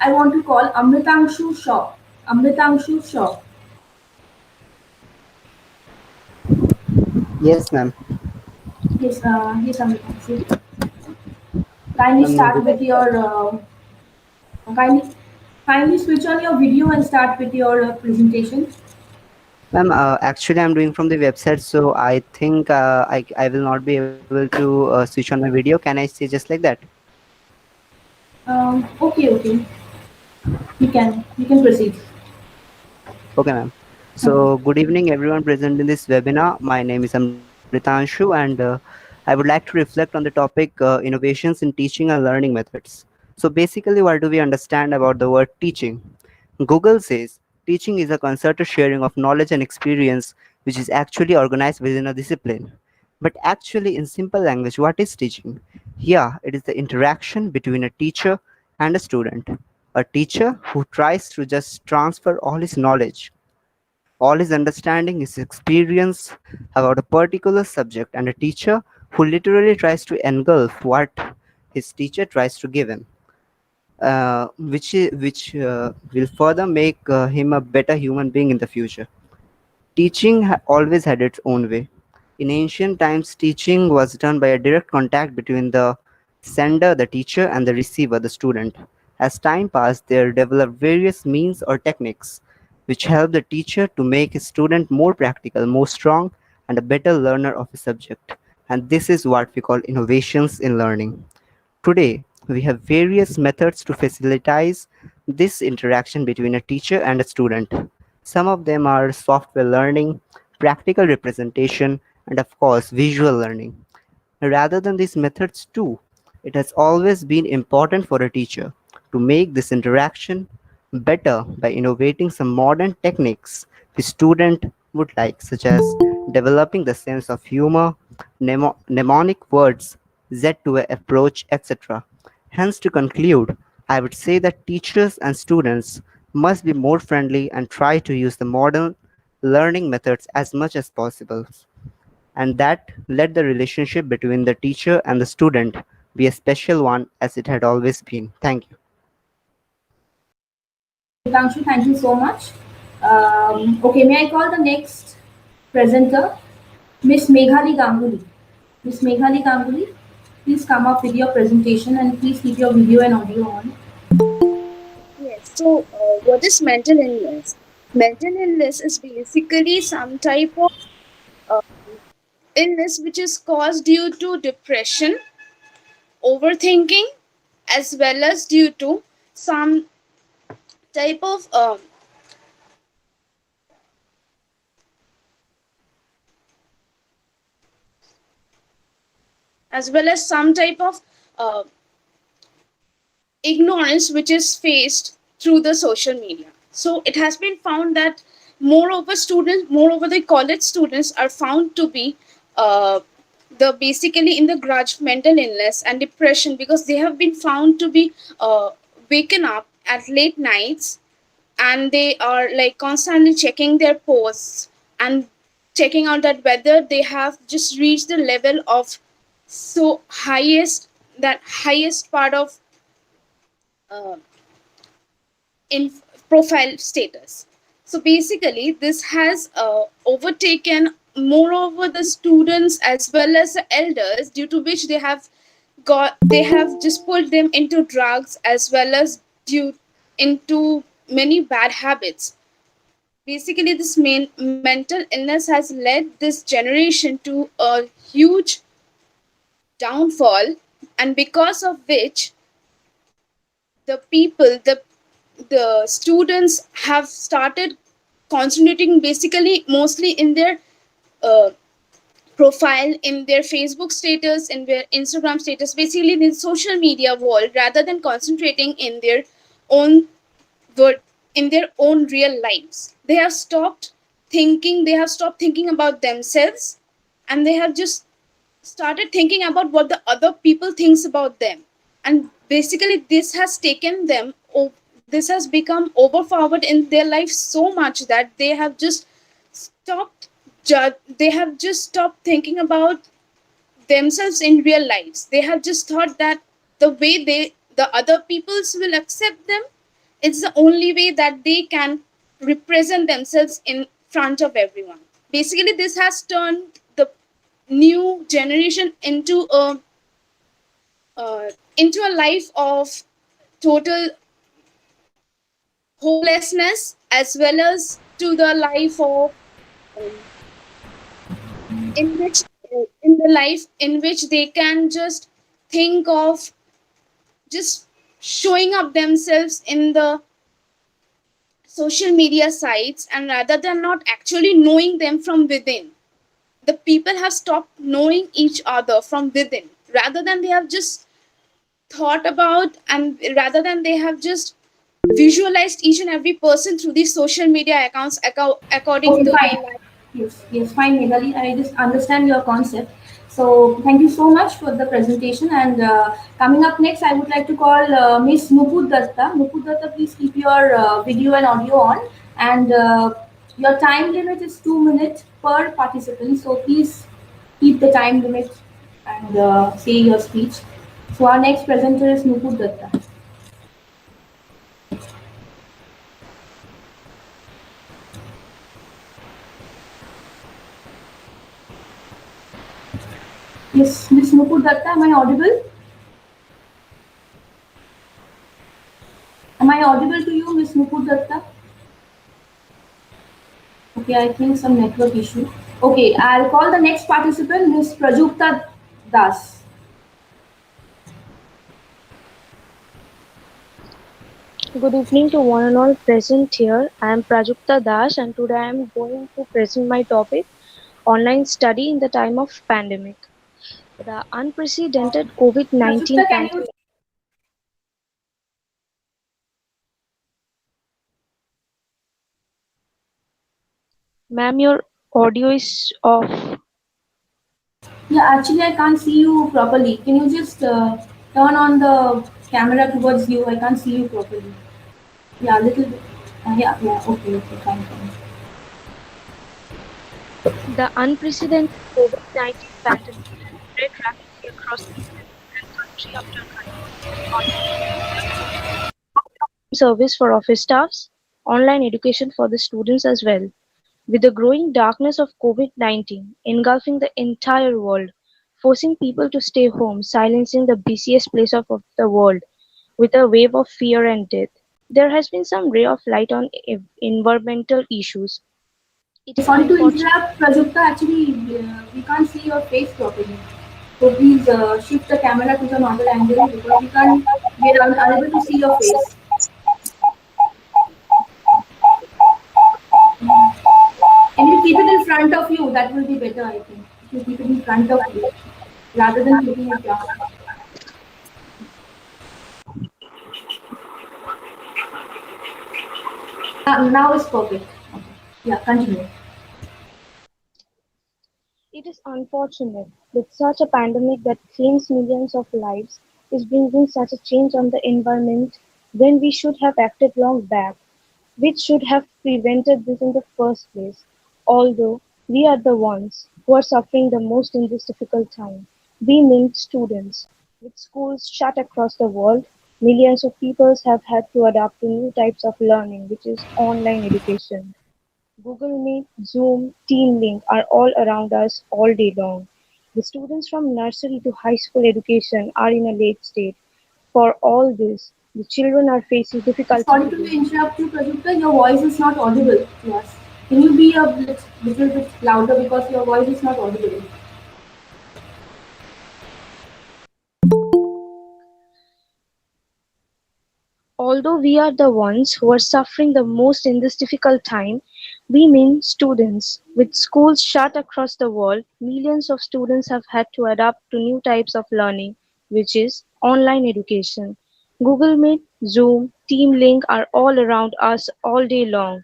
I want to call Amritangshu Shaw. Amritangshu Shaw. Yes, ma'am. Yes, Amritangshu. Kindly start Would with like to your kindly kindly switch on your video and start with your presentation. Ma'am, actually, I'm doing from the website, so I think I will not be able to switch on my video. Can I say just like that? Okay. You can proceed. Okay, ma'am. Okay. So, good evening, everyone present in this webinar. My name is Amritanshu, and I would like to reflect on the topic innovations in teaching and learning methods. So, basically, what do we understand about the word teaching? Google says teaching is a concerted sharing of knowledge and experience which is actually organized within a discipline. But actually, in simple language, what is teaching? Yeah, it is the interaction between a teacher and a student. A teacher who tries to just transfer all his knowledge, all his understanding, his experience about a particular subject, and a teacher who literally tries to engulf what his teacher tries to give him, which will further make him a better human being in the future. Teaching always had its own way. In ancient times, teaching was done by a direct contact between the sender, the teacher, and the receiver, the student. As time passed, there developed various means or techniques which help the teacher to make his student more practical, more strong, and a better learner of a subject. And this is what we call innovations in learning. Today, we have various methods to facilitate this interaction between a teacher and a student. Some of them are software learning, practical representation, and of course, visual learning. Rather than these methods too, it has always been important for a teacher to make this interaction better by innovating some modern techniques the student would like, such as developing the sense of humor, mnemonic words, Z2A approach, etc. Hence, to conclude, I would say that teachers and students must be more friendly and try to use the modern learning methods as much as possible, and that let the relationship between the teacher and the student be a special one as it had always been. Thank you. Amritangshu, thank you so much. Okay, may I call the next presenter, Miss Meghali Ganguly. Miss Meghali Ganguly, please come up with your presentation and please keep your video and audio on. Yes. So, what is mental illness? Mental illness is basically some type of uh, illness which is caused due to depression, overthinking, as well as due to some type of as well as some type of uh, ignorance which is faced through the social media. So it has been found that moreover the college students are found to be uh, the basically in the grudge mental illness and depression because they have been found to be waken up at late nights, and they are like constantly checking their posts and checking out that whether they have just reached the level of so highest part of uh, in profile status. So basically, this has overtaken moreover the students as well as the elders, due to which they have just pulled them into drugs as well as due into many bad habits. Basically, this main mental illness has led this generation to a huge downfall, and because of which the people the students have started concentrating basically mostly in their uh, profile, in their Facebook status, in their Instagram status, basically in the social media world, rather than concentrating in their own word, in their own real lives. They have stopped thinking about themselves, and they have just started thinking about what the other people thinks about them. And basically this has become overpowered in their life so much that stopped they have just stopped thinking about themselves in real lives. They have just thought that the way the other peoples will accept them, It's the only way that they can represent themselves in front of everyone. Basically, this has turned the new generation into a life of total hopelessness, as well as to the life of um, in which in the life in which they can just think of just showing up themselves in the social media sites, and rather than not actually knowing them from within, the people have stopped knowing each other from within, rather than they have just thought about, and rather than they have just visualized each and every person through these social media accounts according Okay, to fine. their life. Yes, fine, Meghali. I just understand your concept. So thank you so much for the presentation. And coming up next, I would like to call Miss Nupur Datta. Nupur Datta, please keep your video and audio on. And your time limit is 2 minutes per participant. So please keep the time limit and say your speech. So our next presenter is Nupur Datta. Yes, Miss Nupur Datta, am I audible? Am I audible to you, Miss Nupur Datta? Okay, I think some network issue. Okay, I'll call the next participant, Miss Prajukta Das. Good evening to one and all present here. I am Prajakta Das and today I am going to present my topic online study in the time of pandemic. The unprecedented COVID-19 Prajukta, can you? pandemic. Ma'am, your audio is off. Yeah, actually, I can't see you properly. Can you just turn on the camera towards you? I can't see you properly. Yeah, a little bit. Yeah. Okay, fine, fine. The unprecedented COVID-19 pandemic has spread rapidly across the world and country after country. Service for office staffs, online education for the students as well. With the growing darkness of COVID-19 engulfing the entire world, forcing people to stay home, silencing the busiest place of the world with a wave of fear and death, there has been some ray of light on environmental issues. It is Sorry to unfortunate. interrupt, Prajukta. Actually, we can't see your face properly. So please shift the camera to the normal angle because we are unable to see your face. Can you keep it in front of you? That will be better, I think. If you keep it in front of you rather than keeping it down. Now it's perfect. Okay. Yeah, continue. It is unfortunate that such a pandemic that claims millions of lives is bringing such a change on the environment when we should have acted long back, which should have prevented this in the first place, although we are the ones who are suffering the most in this difficult time. We mean students. With schools shut across the world, millions of people have had to adapt to new types of learning, which is online education. Google Meet, Zoom, TeamLink are all around us all day long. The students from nursery to high school education are in a late state. For all this, the children are facing difficulty Sorry to today. interrupt you, Prajukta. Your voice is not audible to us. Can you be a little bit louder because your voice is not audible? Although we are the ones who are suffering the most in this difficult time, we mean students. With schools shut across the world, millions of students have had to adapt to new types of learning, which is online education. Google Meet, Zoom, TeamLink are all around us all day long.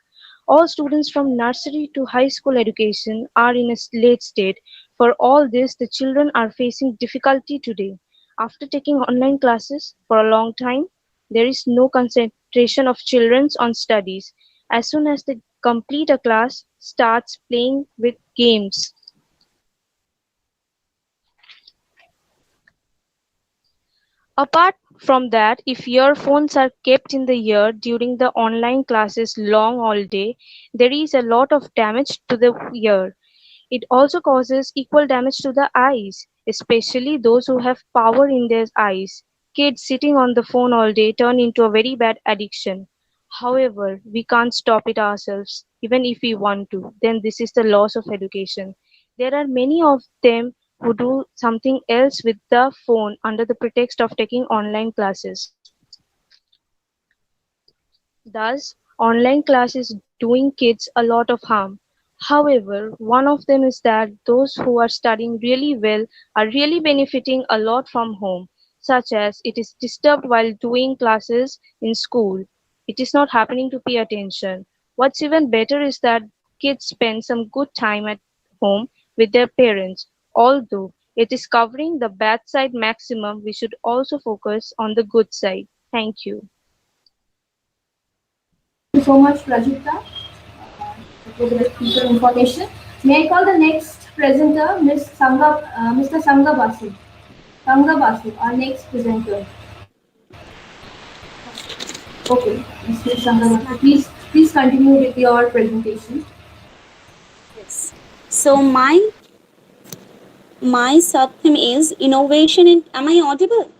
All students from nursery to high school education are in a late state. For all this, the children are facing difficulty today. After taking online classes for a long time, there is no concentration of children on studies. As soon as they complete a class, starts playing with games. Apart From that, if earphones are kept in the ear during the online classes long all day, there is a lot of damage to the ear. It also causes equal damage to the eyes, especially those who have power in their eyes. Kids sitting on the phone all day turn into a very bad addiction. However, we can't stop it ourselves, even if we want to. Then this is the loss of education. There are many of them who do something else with the phone under the pretext of taking online classes. Thus, online class is doing kids a lot of harm. However, one of them is that those who are studying really well are really benefiting a lot from home, such as it is disturbed while doing classes in school. It is not happening to pay attention. What's even better is that kids spend some good time at home with their parents. Although it is covering the bad side maximum, we should also focus on the good side. Thank you. Thank you so much, Rajita. That was a very crucial information. May I call the next presenter, Mr. Sangha Basu. Sangha Basu, our next presenter. Okay, Mr. Sangha Yes, Basu, please continue with your presentation. yes. So my sub theme is innovation in. Am I audible?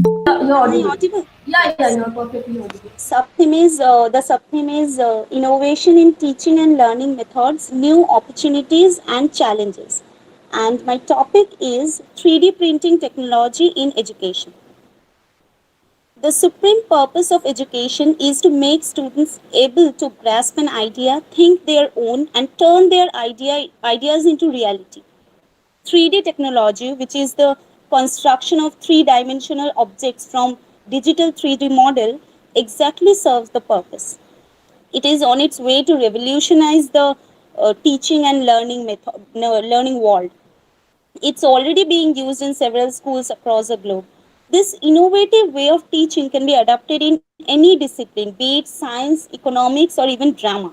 You're Am I audible. audible? Yeah, Yes. you're perfectly audible. The sub theme is innovation in teaching and learning methods, new opportunities and challenges. And my topic is 3D printing technology in education. The supreme purpose of education is to make students able to grasp an idea, think their own, and turn their ideas into reality. 3D technology, which is the construction of three-dimensional objects from digital 3D model, exactly serves the purpose. It is on its way to revolutionize the teaching and learning learning world. It's already being used in several schools across the globe. This innovative way of teaching can be adapted in any discipline, be it science, economics, or even drama.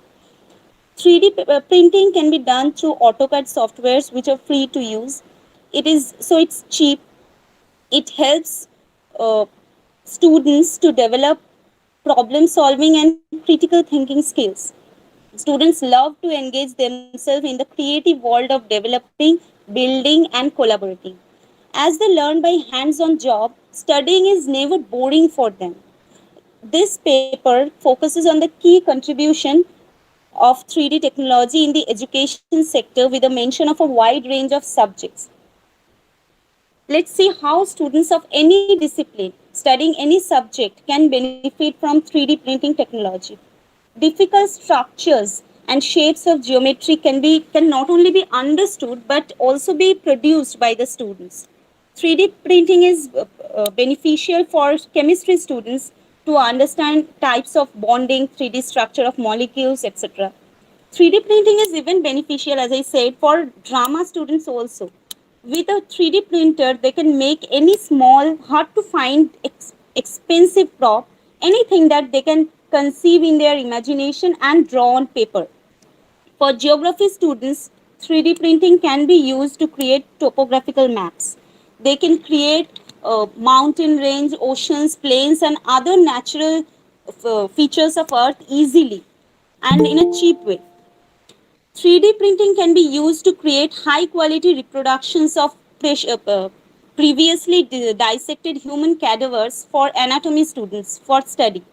3D printing can be done through AutoCAD softwares which are free to use. It's cheap. It helps uh, students to develop problem solving and critical thinking skills. Students love to engage themselves in the creative world of developing, building, and collaborating. As they learn by hands on job, studying is never boring for them. This paper focuses on the key contribution of 3D technology in the education sector with a mention of a wide range of subjects. Let's see how students of any discipline studying any subject can benefit from 3D printing technology. Difficult structures and shapes of geometry can not only be understood but also be produced by the students. 3D printing is beneficial for chemistry students to understand types of bonding, 3D structure of molecules, etc. 3D printing is even beneficial, as I said, for drama students also. With a 3D printer, they can make any small, hard to find, expensive prop, anything that they can conceive in their imagination and draw on paper. For geography students, 3D printing can be used to create topographical maps. They can create mountain range, oceans, plains, and other natural features of Earth easily and in a cheap way. 3D printing can be used to create high quality reproductions of previously dissected human cadavers for anatomy students for study.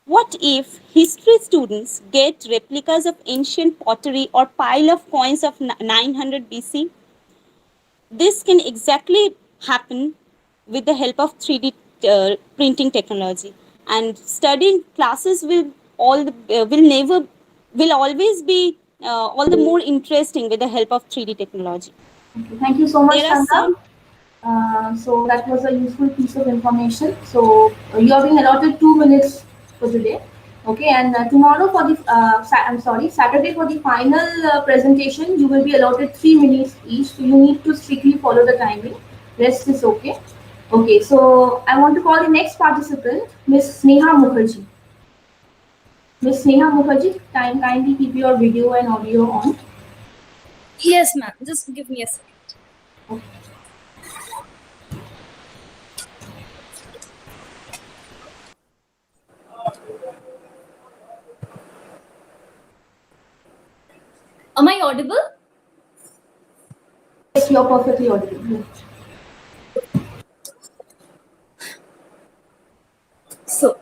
What if history students get replicas of ancient pottery or pile of coins of 900 BC? This can exactly happen with the help of 3D printing technology. And studying classes will always be all the more interesting with the help of 3D technology. Okay, thank you so much, There are Sangha. some So that was a useful piece of information. So you are being allotted 2 minutes for today. Okay, and tomorrow for the Saturday for the final presentation, you will be allotted 3 minutes each. So you need to strictly follow the timing. Rest is okay. Okay, so I want to call the next participant, Miss Sneha Mukherjee. Miss Sneha Mukherjee, kindly keep your video and audio on. Yes, ma'am. Just give me a second. Okay. Am I audible? Yes, you're perfectly audible. Yes. So,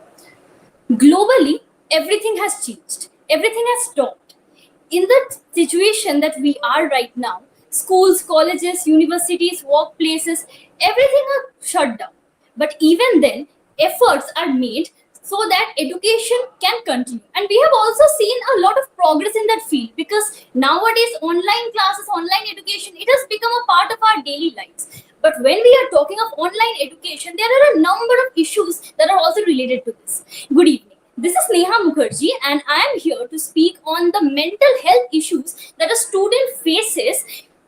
globally, everything has changed. Everything has stopped. In the situation that we are right now, schools, colleges, universities, workplaces, everything are shut down. But even then, efforts are made so that education can continue. And we have also seen a lot of progress in that field, because nowadays online classes, online education, it has become a part of our daily lives. But when we are talking of online education, there are a number of issues that are also related to this. Good evening. This is Neha Mukherjee, and I am here to speak on the mental health issues that a student faces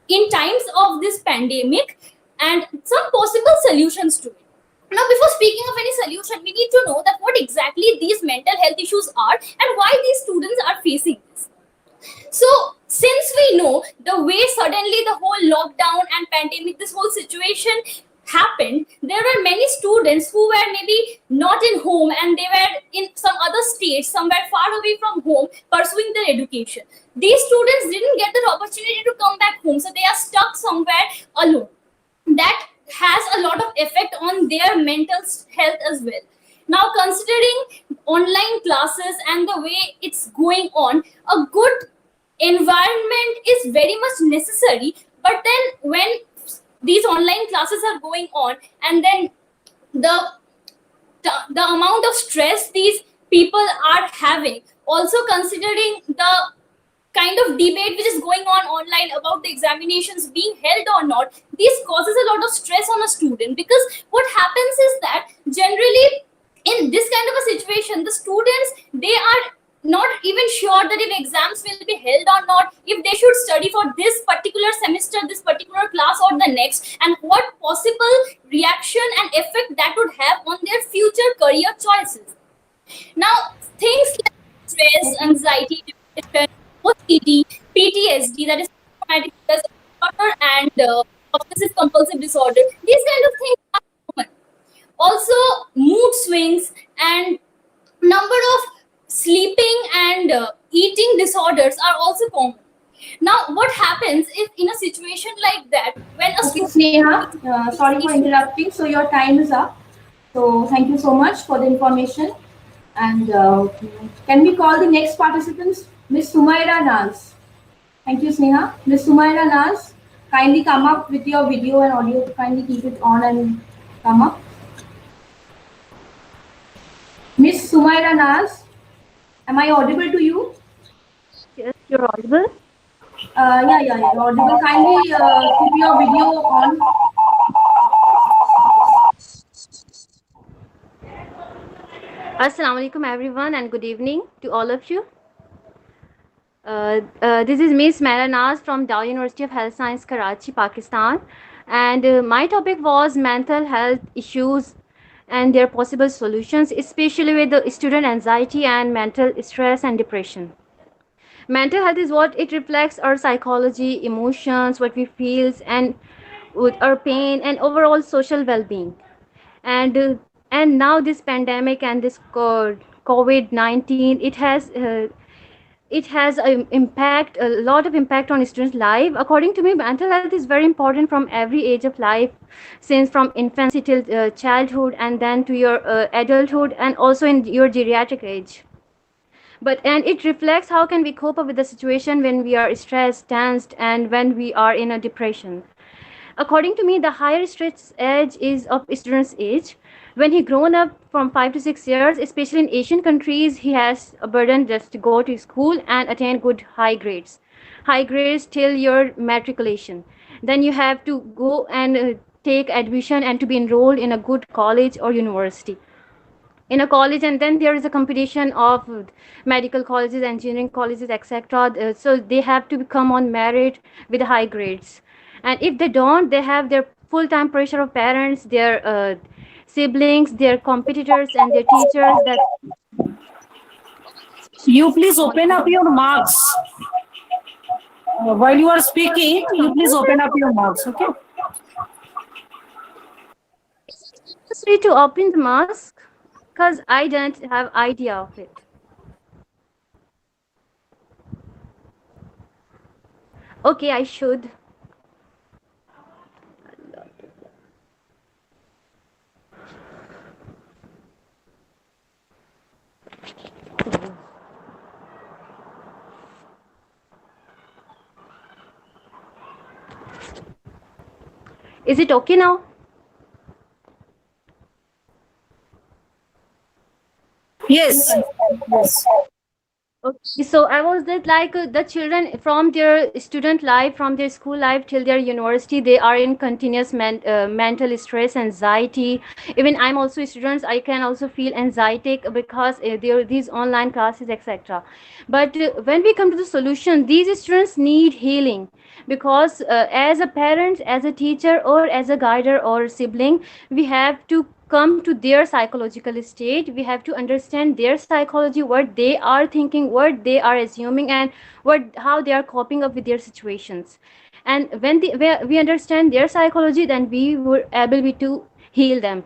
in times of this pandemic and some possible solutions to it. Now, before speaking of any solution, we need to know that what exactly these mental health issues are and why these students are facing this. So, since we know the way suddenly the whole lockdown and pandemic, this whole situation happened, there were many students who were maybe not in home and they were in some other state, somewhere far away from home, pursuing their education. These students didn't get the opportunity to come back home, so they are stuck somewhere alone. That has a lot of effect on their mental health as well. Now, considering online classes and the way it's going on, a good environment is very much necessary. But then when these online classes are going on, and then the the amount of stress these people are having, also considering the kind of debate which is going on online about the examinations being held or not, this causes a lot of stress on a student. Because what happens is that generally in this kind of a situation, the students, they are not even sure that if exams will be held or not, if they should study for this particular semester, this particular class, or the next, and what possible reaction and effect that would have on their future career choices. Now, things like stress, anxiety, depression, OCD, PTSD, that is traumatic stress disorder, and obsessive compulsive disorder, these kind of things are common. Also, mood swings and number of sleeping and eating disorders are also common. Now, what happens if in a situation like that, when a Okay, student Sneha, sorry for interrupting. So your time is up. So thank you so much for the information. And can we call the next participants, Miss Sumaira Naz? Thank you, Sneha. Miss Sumaira Naz, kindly come up with your video and audio. Kindly keep it on and come up. Miss Sumaira Naz, am I audible to you? Yes, you're audible. Yeah, you're audible. Kindly keep your video on. Assalamu alaikum everyone and good evening to all of you. This is Miss Mera Naz from Dow University of Health Science, Karachi, Pakistan. And my topic was mental health issues and their possible solutions, especially with the student anxiety and mental stress and depression. Mental health is what it reflects our psychology, emotions, what we feel, and with our pain and overall social well-being. And and now this pandemic and this COVID-19, it has a impact, a lot of impact on students' life. According to me, mental health is very important from every age of life, since from infancy till childhood, and then to your adulthood, and also in your geriatric age. But and it reflects how can we cope up with the situation when we are stressed, tensed, and when we are in a depression. According to me, the higher stress age is of student's age. When he grown up from 5 to 6 years, especially in Asian countries, he has a burden just to go to school and attain good high grades. High grades till your matriculation. Then you have to go and take admission and to be enrolled in a good college or university. In a college, and then there is a competition of medical colleges, engineering colleges, etc. So they have to come on merit with high grades, and if they don't, they have their full-time pressure of parents, their siblings, their competitors, and their teachers that You please open up your marks. While you are speaking, you please open up your marks, okay? free to open the mask. because I don't have idea of it. Okay, I should. Is it okay now? Yes. Yes. Okay, so I was that like the children from their student life, from their school life till their university, they are in continuous mental stress, anxiety. Even I'm also students, I can also feel anxiety because there are these online classes, etc. But when we come to the solution, these students need healing because as a parent, as a teacher, or as a guider or sibling, we have to come to their psychological state. We have to understand their psychology, what they are thinking, what they are assuming, and what how they are coping up with their situations. And when we understand their psychology, then we were able to heal them.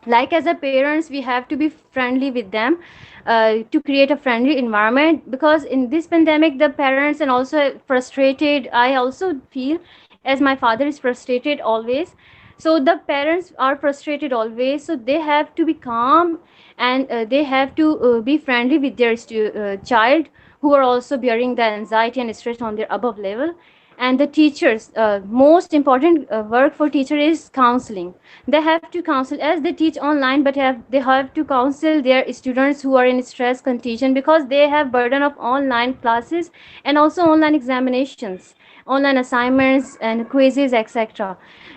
Like as a parents, we have to be friendly with them, to create a friendly environment, because in this pandemic the parents and also frustrated, I also feel, as my father is frustrated always. So the parents are frustrated always, so they have to be calm, and they have to be friendly with their child, who are also bearing the anxiety and stress on their above level. And the teachers, most important work for teacher is counseling. They have to counsel, as they teach online, but they have to counsel their students who are in stress condition, because they have burden of online classes and also online examinations, online assignments and quizzes, etc.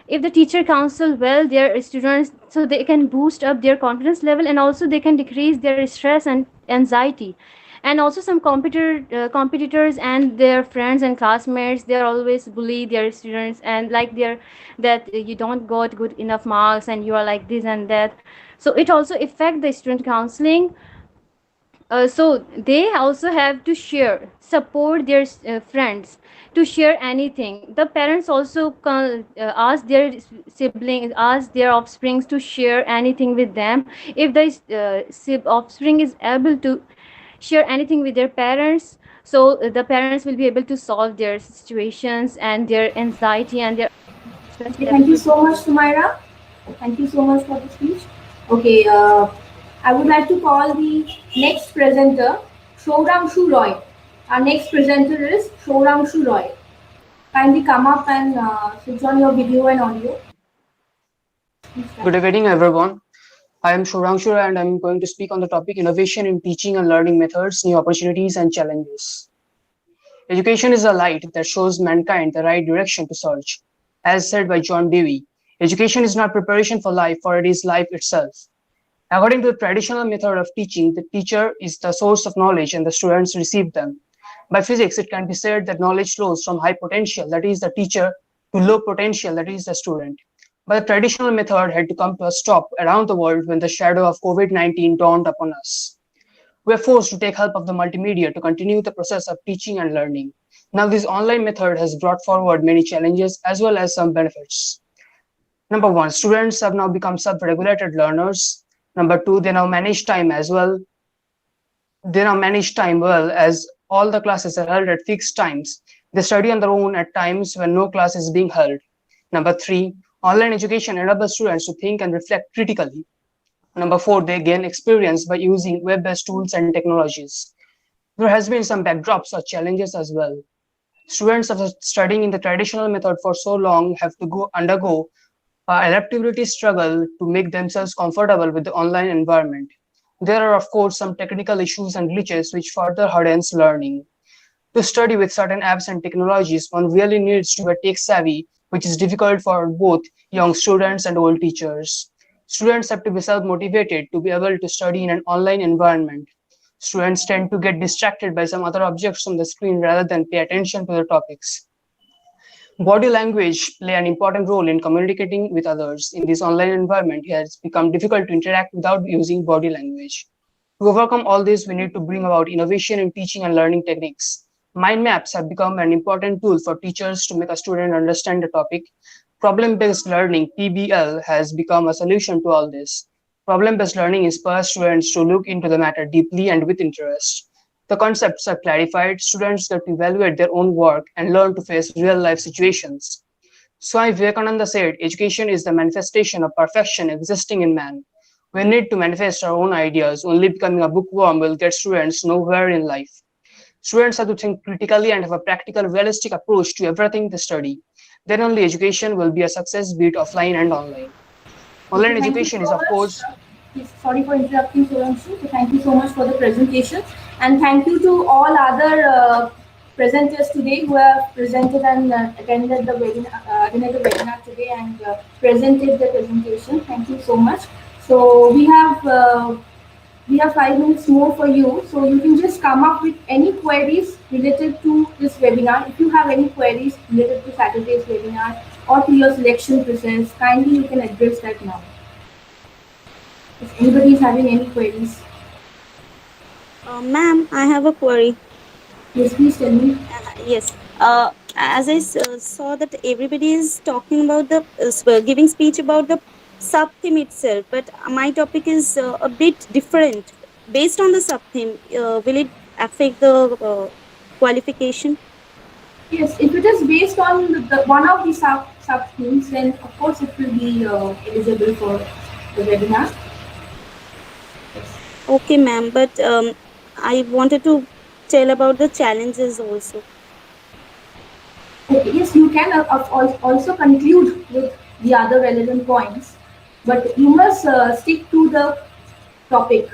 If the teacher counsel well their students, so they can boost up their confidence level, and also they can decrease their stress and anxiety. And also some competitors and their friends and classmates, they are always bully their students, and like they're that you don't got good enough marks and you are like this and that. So it also affect the student counseling. So they also have to share, support their friends, to share anything. The parents also ask their siblings, ask their offsprings to share anything with them. If the offspring is able to share anything with their parents, so the parents will be able to solve their situations and their anxiety and their stress Okay, level thank you will so much, Sumaira. Thank you so much for the speech. Okay, I would like to call the next presenter, Shourangshu Roy. Our next presenter is Shourangshu Roy. Kindly come up and switch on your video and audio. Good evening, everyone. I am Shorangshu and I'm going to speak on the topic innovation in teaching and learning methods, new opportunities and challenges. Education is a light that shows mankind the right direction to search. As said by John Dewey, education is not preparation for life, for it is life itself. According to the traditional method of teaching, the teacher is the source of knowledge and the students receive them. By physics, it can be said that knowledge flows from high potential, that is the teacher, to low potential, that is the student. But the traditional method had to come to a stop around the world when the shadow of COVID-19 dawned upon us. We are forced to take help of the multimedia to continue the process of teaching and learning. Now, this online method has brought forward many challenges as well as some benefits. Number one, students have now become self-regulated learners. Number two, they now manage time as well. They now manage time well, as all the classes are held at fixed times. They study on their own at times when no class is being held. Number three, online education enables students to think and reflect critically. Number four, they gain experience by using web-based tools and technologies. There has been some backdrops or challenges as well. Students after studying in the traditional method for so long have to undergo adaptability struggle to make themselves comfortable with the online environment. There are, of course, some technical issues and glitches which further hardens learning. To study with certain apps and technologies, one really needs to be tech savvy, which is difficult for both young students and old teachers. Students have to be self-motivated to be able to study in an online environment. Students tend to get distracted by some other objects on the screen rather than pay attention to the topics. Body language play an important role in communicating with others. In this online environment, it has become difficult to interact without using body language. To overcome all this, we need to bring about innovation in teaching and learning techniques. Mind maps have become an important tool for teachers to make a student understand the topic. Problem-based learning, PBL, has become a solution to all this. Problem-based learning inspires students to look into the matter deeply and with interest. The concepts are clarified, students get to evaluate their own work and learn to face real-life situations. Swami Vivekananda said, education is the manifestation of perfection existing in man. We need to manifest our own ideas. Only becoming a bookworm will get students nowhere in life. Students have to think critically and have a practical, realistic approach to everything they study. Then only education will be a success, be it offline and online. Online Thank you education is, so of much. course, Yes, sorry for interrupting, Soranshu. So thank you so much for the presentation, and thank you to all other presenters today who have presented and attended the webinar today and presented the presentation. Thank you so much. So we have 5 minutes more for you, so you can just come up with any queries related to this webinar. If you have any queries related to Saturday's webinar or to your selection process, kindly you can address that now. If anybody is having any queries. Ma'am, I have a query. Yes, please tell me. Yes. As I saw that everybody is talking about the giving speech about the sub theme itself, but my topic is a bit different. Based on the sub theme, will it affect the qualification? Yes, if it is based on the one of the sub themes, then of course it will be eligible for the webinar. Okay, ma'am. But I wanted to tell about the challenges also. Okay, yes, you can also conclude with the other relevant points, but you must stick to the topic,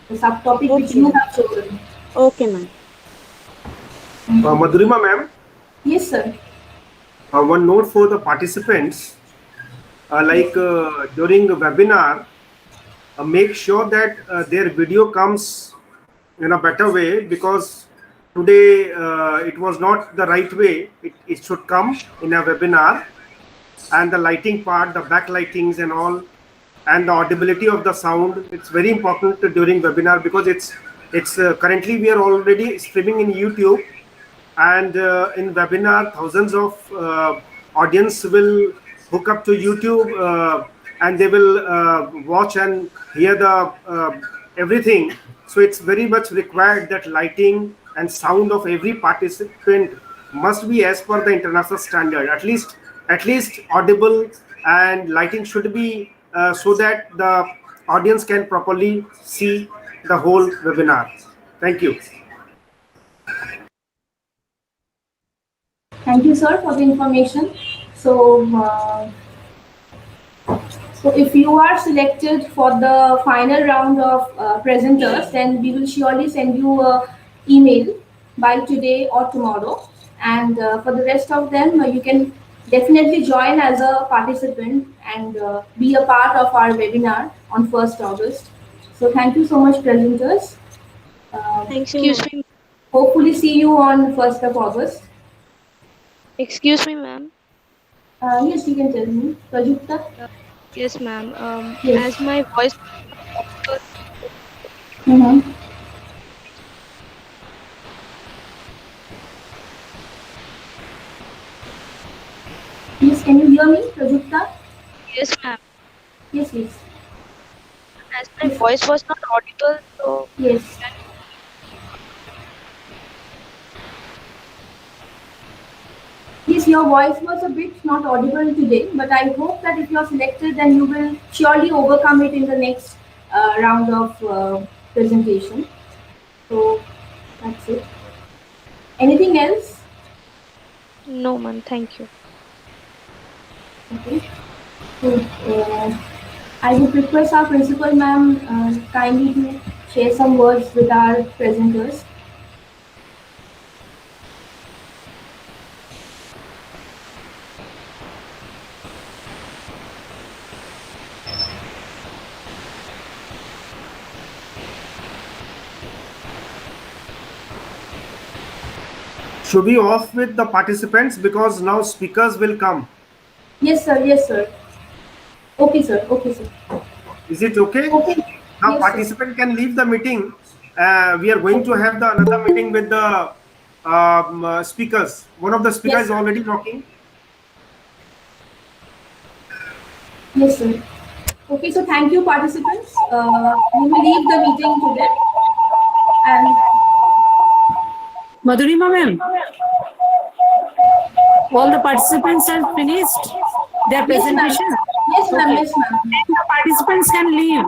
the subtopic which Okay, you ma'am. have chosen. Okay, ma'am. Madhurima ma'am, Yes, sir. one note for the participants, during the webinar, make sure that their video comes in a better way, because today it was not the right way. It should come in a webinar, and the lighting part, the backlightings and all, and the audibility of the sound, it's very important during webinar, because it's currently we are already streaming in YouTube, and in webinar thousands of audience will hook up to YouTube, and they will watch and hear the everything. So it's very much required that lighting and sound of every participant must be as per the international standard, at least audible, and lighting should be so that the audience can properly see the whole webinar. Thank you. Thank you, sir, for the information. So if you are selected for the final round of presenters, then we will surely send you a email by today or tomorrow. And for the rest of them, you can definitely join as a participant and be a part of our webinar on 1st August. So thank you so much, presenters. Excuse me, Hopefully see you on 1st of August. excuse me, ma'am. Yes, you can tell me. Prajakta? Yes, ma'am. Yes. As my voice, Mm-hmm. Yes, can you hear me, Prajakta? yes, ma'am. Yes, yes. As my voice was not audible, so Yes. Yes, your voice was a bit not audible today, but I hope that if you're selected, then you will surely overcome it in the next round of presentation. So that's it. Anything else? no, ma'am. Thank you. Okay. So I would request our principal, ma'am, kindly to share some words with our presenters. Should we off with the participants, because now speakers will come? Yes, sir. Yes, sir. Okay, sir. Okay, sir. Is it okay? Okay. Now Yes, participant can leave the meeting. We are going to have the another meeting with the speakers. One of the speakers Yes, is already talking. Yes, sir. Okay, so thank you, participants. You will leave the meeting today. And Madhurima ma'am, all the participants have finished their yes, ma'am. presentation. Yes, ma'am. Okay. Yes, ma'am. The participants can leave.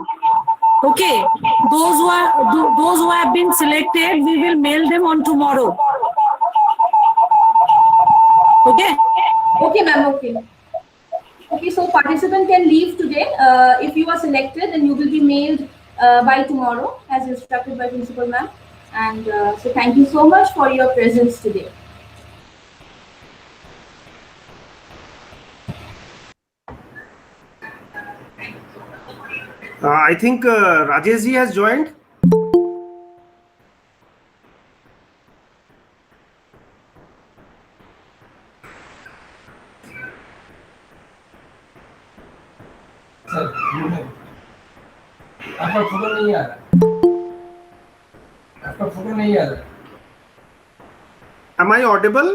Okay, those who have been selected, we will mail them on tomorrow. Okay. Okay, ma'am. Okay. Okay, so participant can leave today. If you are selected, then you will be mailed by tomorrow, as instructed by principal ma'am. And so thank you so much for your presence today. I think Rajesh ji has joined. आपका photo नहीं आ रहा, आपका photo नहीं आ रहा. Am I audible?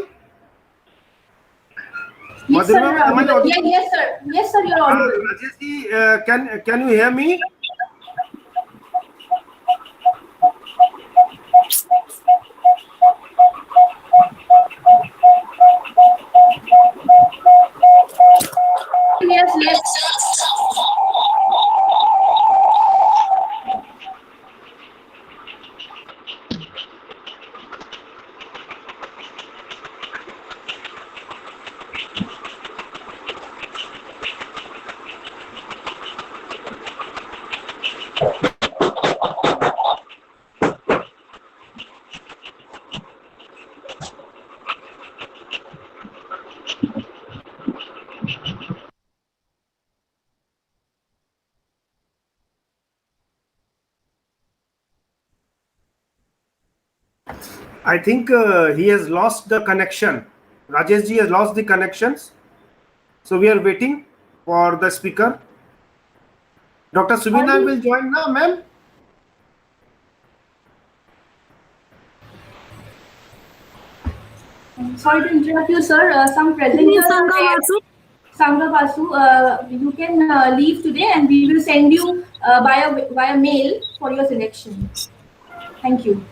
Yes, sir. Madhurima, am I audible? Yes, sir. Yes, sir. You're audible. Rajesh ji, can you hear me? Yes, yes. I think he has lost the connection. Rajesh ji has lost the connections. So we are waiting for the speaker. Dr. Subina will join now, ma'am. Sorry to interrupt you, sir. Some presenters Sangha Basu, you can leave today, and we will send you via mail for your selection. Thank you.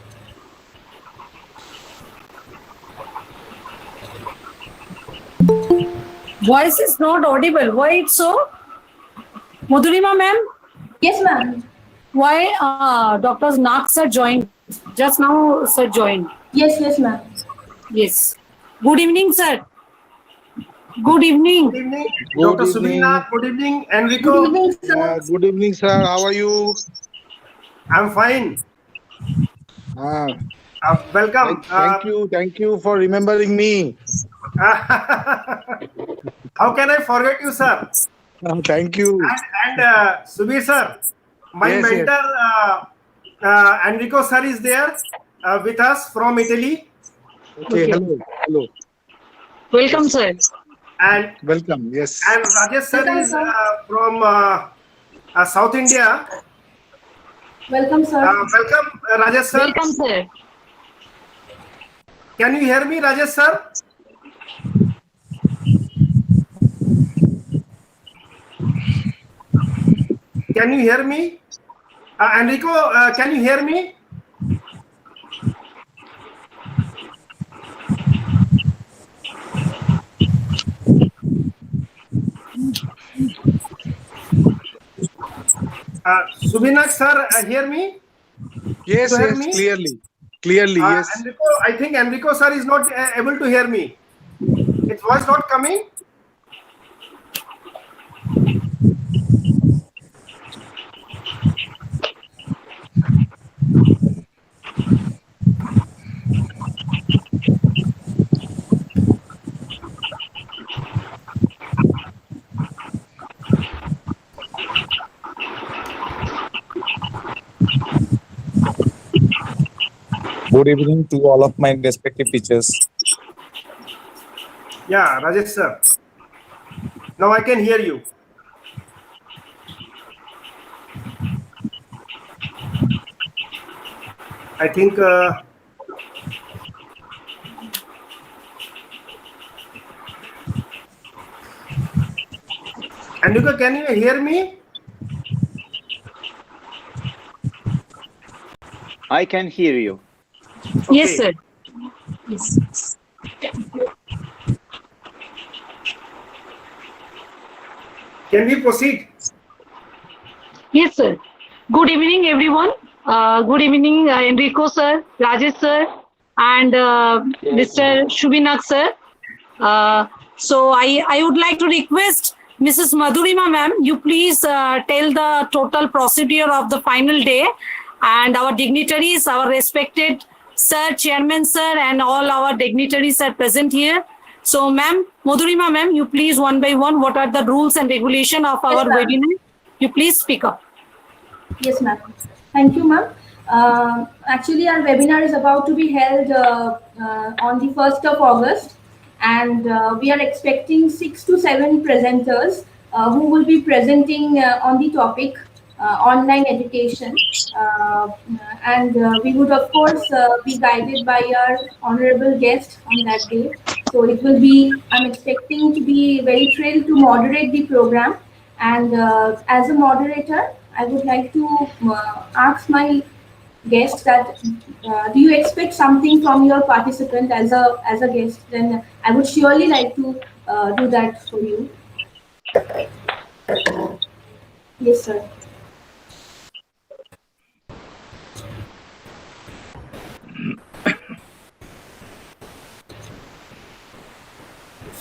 Voice is not audible. Why it's so? Madhurima ma'am? Yes, ma'am. Why Dr. Nak sir joined? Just now sir joined. Yes, yes, ma'am. Yes. Good evening, sir. Good evening. Good evening, Good Dr. evening. Subina. Good evening, Enrico. Good evening, sir. Good evening, sir. How are you? I'm fine. Welcome. Thank you for remembering me. How can I forget you, sir? Thank you. And Subir sir, my Yes, yes. mentor Enrico sir is there with us from Italy. Okay, hello. Welcome, sir. And Welcome. Yes. and Rajesh sir Welcome, is sir. from South India. Welcome, sir. Welcome, Rajesh sir. Welcome, sir. Can you hear me, Rajesh sir? Can you hear me? Enrico, can you hear me? Subinak sir, hear me? Yes, You hear yes, me? clearly, yes. Enrico, I think Enrico sir is not able to hear me. His voice not coming. Good evening to all of my respective teachers. Yeah, Rajesh sir. Now I can hear you. I think Enrico, can you hear me? I can hear you. Yes, Okay. sir. Yes. Can we proceed? Yes, sir. Good evening, everyone. Good evening, Enrico sir, Rajesh sir, and Mr. Shubinak sir. So I would like to request Mrs. Madhurima ma'am, you please tell the total procedure of the final day, and our dignitaries, our respected sir, chairman sir, and all our dignitaries are present here. So ma'am, Madhurima ma'am, you please one by one, what are the rules and regulation of our Yes, ma'am. webinar? You please speak up. Yes, ma'am. Thank you, ma'am. Actually, our webinar is about to be held on the 1st of August, and we are expecting 6 to 7 presenters who will be presenting on the topic online education. And we would, of course, be guided by our honorable guest on that day. So it will be, I'm expecting to be very thrilled to moderate the program. And as a moderator, I would like to ask my guest that do you expect something from your participant as a guest? Then I would surely like to do that for you. Yes, sir.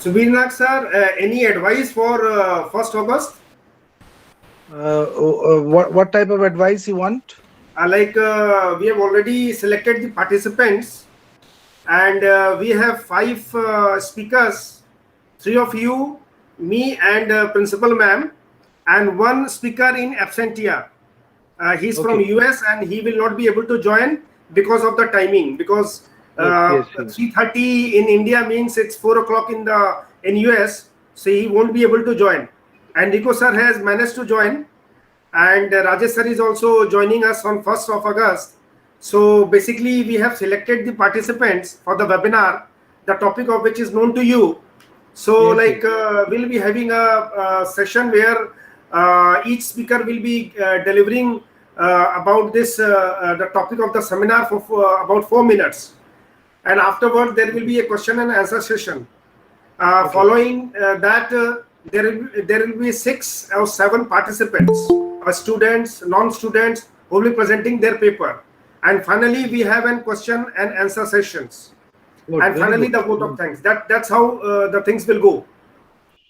Subinak sir, any advice for 1st August? What type of advice you want? Like we have already selected the participants, and we have 5 speakers, 3 of you, me and principal ma'am, and 1 speaker in absentia. He's from US and he will not be able to join because of the timing, because 3:30 in India means it's 4 o'clock in US, so he won't be able to join. And Rico sir has managed to join, and Rajesh sir is also joining us on 1st of August. So basically we have selected the participants for the webinar, the topic of which is known to you. So we'll be having a session where each speaker will be delivering about this the topic of the seminar for about 4 minutes, and afterward there will be a question and answer session. Following that, there will be 6 or 7 participants, students, non-students, who will be presenting their paper, and finally we have a question and answer sessions. And finally the vote of thanks. That's how the things will go.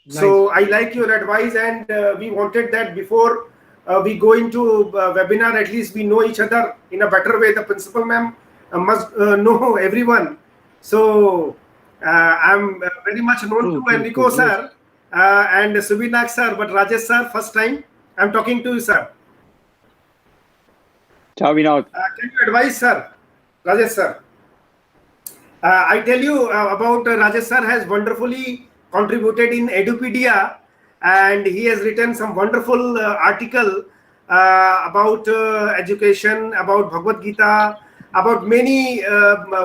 Nice. So I like your advice, and we wanted that before we go into webinar, at least we know each other in a better way. The principal ma'am must know everyone. So I'm very much known to Enrico sir and Subinak sir, but Rajesh sir, first time I'm talking to you, sir. Can you advise, sir? Rajesh sir. I tell you about Rajesh sir has wonderfully contributed in Edupedia, and he has written some wonderful article about education, about Bhagavad Gita, about many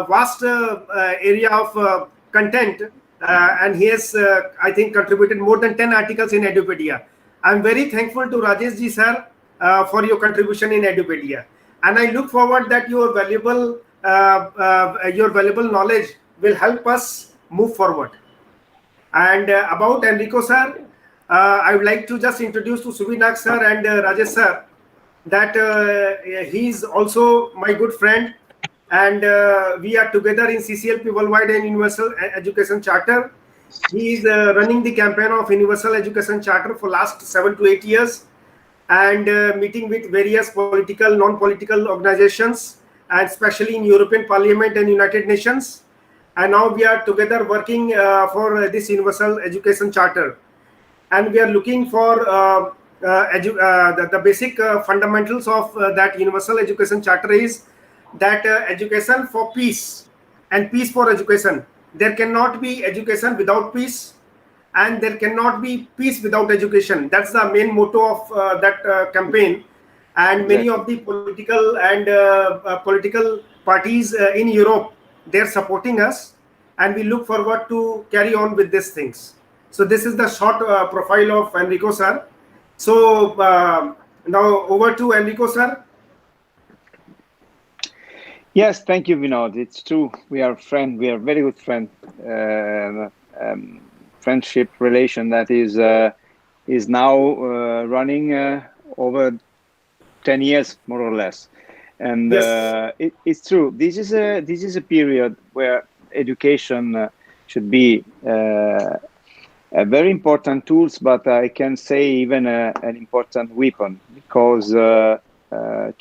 vast area of content, and he has I think contributed more than 10 articles in Edupedia. I'm very thankful to Rajesh ji sir for your contribution in Edupedia, and I look forward that your valuable knowledge will help us move forward. And about Enrico sir, I would like to just introduce to Subinak sir and Rajesh sir that he is also my good friend, and we are together in CCLP Worldwide and Universal Education Charter. He is running the campaign of Universal Education Charter for last 7 to 8 years, and meeting with various political, non-political organizations, and especially in European Parliament and United Nations. And now we are together working for this Universal Education Charter, and we are looking for the basic fundamentals of that Universal Education Charter is that education for peace and peace for education. There cannot be education without peace, and there cannot be peace without education. That's the main motto of that campaign. And many of the political and political parties in Europe, they're supporting us, and we look forward to carry on with these things. So this is the short profile of Enrico sir. So now over to Enrico sir. Yes, thank you, Vinod. It's true. We are friends. We are very good friends. Friendship relation that is now running over 10 years, more or less. And Yes. it's true. This is a period where education should be a very important tools, but I can say even an important weapon, because to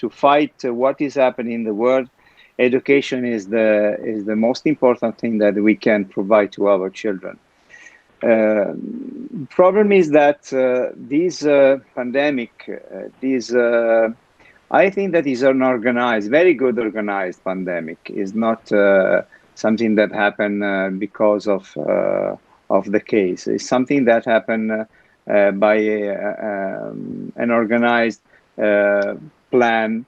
fight what is happening in the world, education is the most important thing that we can provide to our children. Problem is that this pandemic, I think that is an organized, very good organized pandemic. Is not something that happened because of the case. It's something that happened by an organized plan,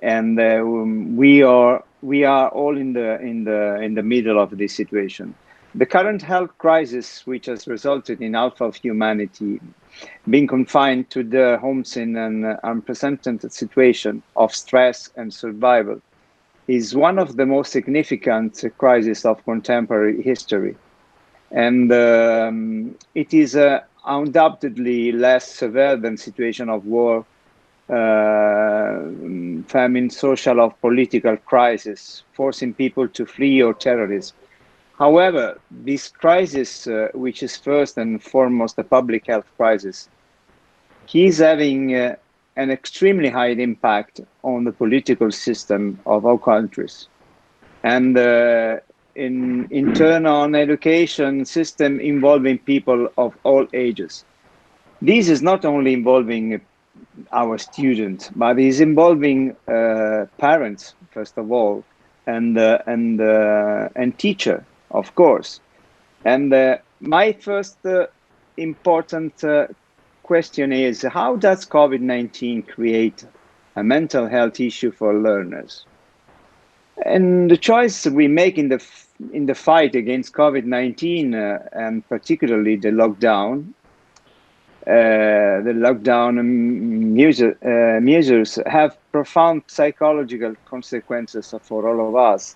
and we are all in the middle of this situation. The current health crisis, which has resulted in half of humanity being confined to their homes in an unprecedented situation of stress and survival, is one of the most significant crises of contemporary history. And it is undoubtedly less severe than situation of war, famine, social or political crisis, forcing people to flee or terrorism. However, this crisis, which is first and foremost a public health crisis, is having an extremely high impact on the political system of our countries, and in turn on education system involving people of all ages. This is not only involving our students, but is involving parents first of all, and teacher, of course. And my first important question is, how does COVID-19 create a mental health issue for learners? And the choice we make in the fight against COVID-19, and particularly the lockdown measures have profound psychological consequences for all of us.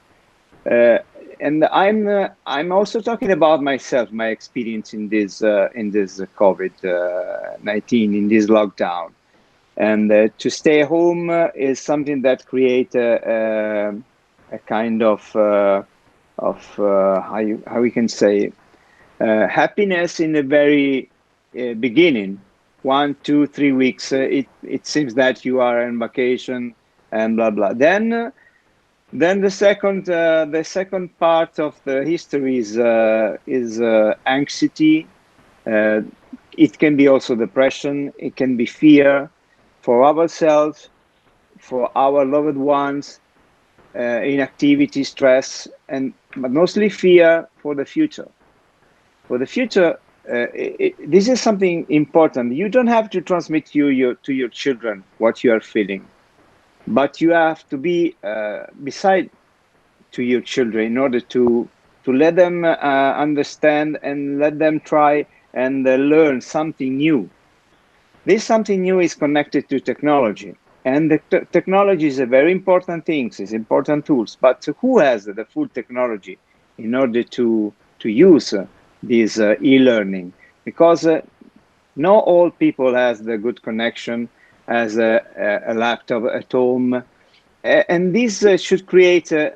And I'm also talking about myself, my experience in this COVID-19, in this lockdown, and to stay home is something that creates a kind of how we can say happiness in the very beginning. 1, 2, 3 weeks, it seems that you are on vacation and blah blah. Then the second part of the history is anxiety. It can be also depression. It can be fear for ourselves, for our loved ones, inactivity, stress, but mostly fear for the future. For the future, this is something important. You don't have to transmit to your children what you are feeling, but you have to be beside to your children in order to let them understand and let them try and learn something new. This something new is connected to technology, and the technology is a very important thing. It's important tools, but who has the full technology in order to use this e-learning? Because not all people has the good connection, as a laptop at home, and this should create a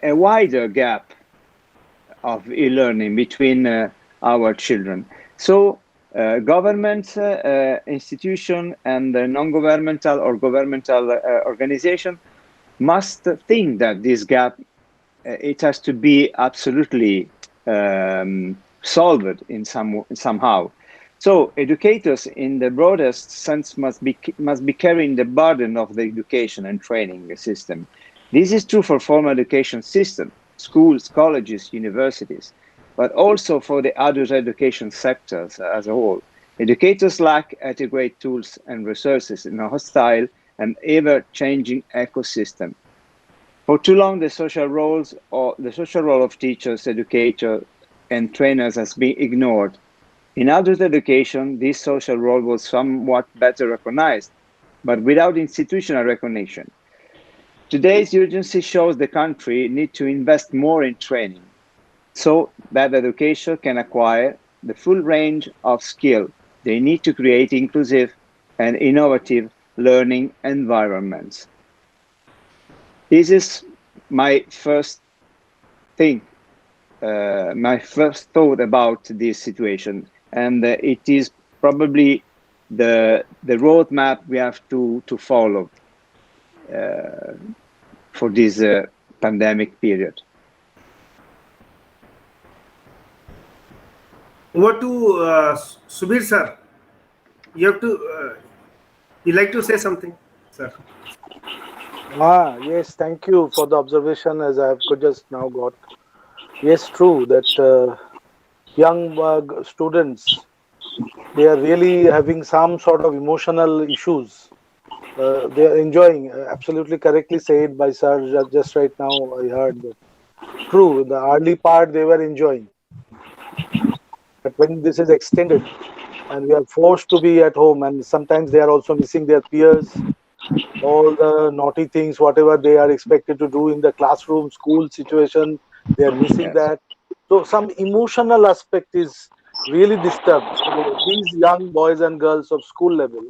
wider gap of e-learning between our children. So government, institution, and non-governmental or governmental organization must think that this gap it has to be absolutely solved in somehow. So educators, in the broadest sense, must be carrying the burden of the education and training system. This is true for formal education system, schools, colleges, universities, but also for the adult education sectors as a whole. Educators lack adequate tools and resources in a hostile and ever-changing ecosystem. For too long, the social role of teachers, educators, and trainers has been ignored. In adult education, this social role was somewhat better recognized, but without institutional recognition. Today's urgency shows the country need to invest more in training so that education can acquire the full range of skill they need to create inclusive and innovative learning environments. This is my first thing, my first thought about this situation, and it is probably the roadmap we have to follow for this pandemic period. Over to Subir sir. You have to. You like to say something, sir? Yes, thank you for the observation as I have just now got. Yes, true that young students, they are really having some sort of emotional issues. They are enjoying, absolutely correctly said by sir just right now. I heard that. True, the early part they were enjoying. But when this is extended and we are forced to be at home, and sometimes they are also missing their peers, all the naughty things, whatever they are expected to do in the classroom, school situation, they are missing that. So some emotional aspect is really disturbed. So these young boys and girls of school level,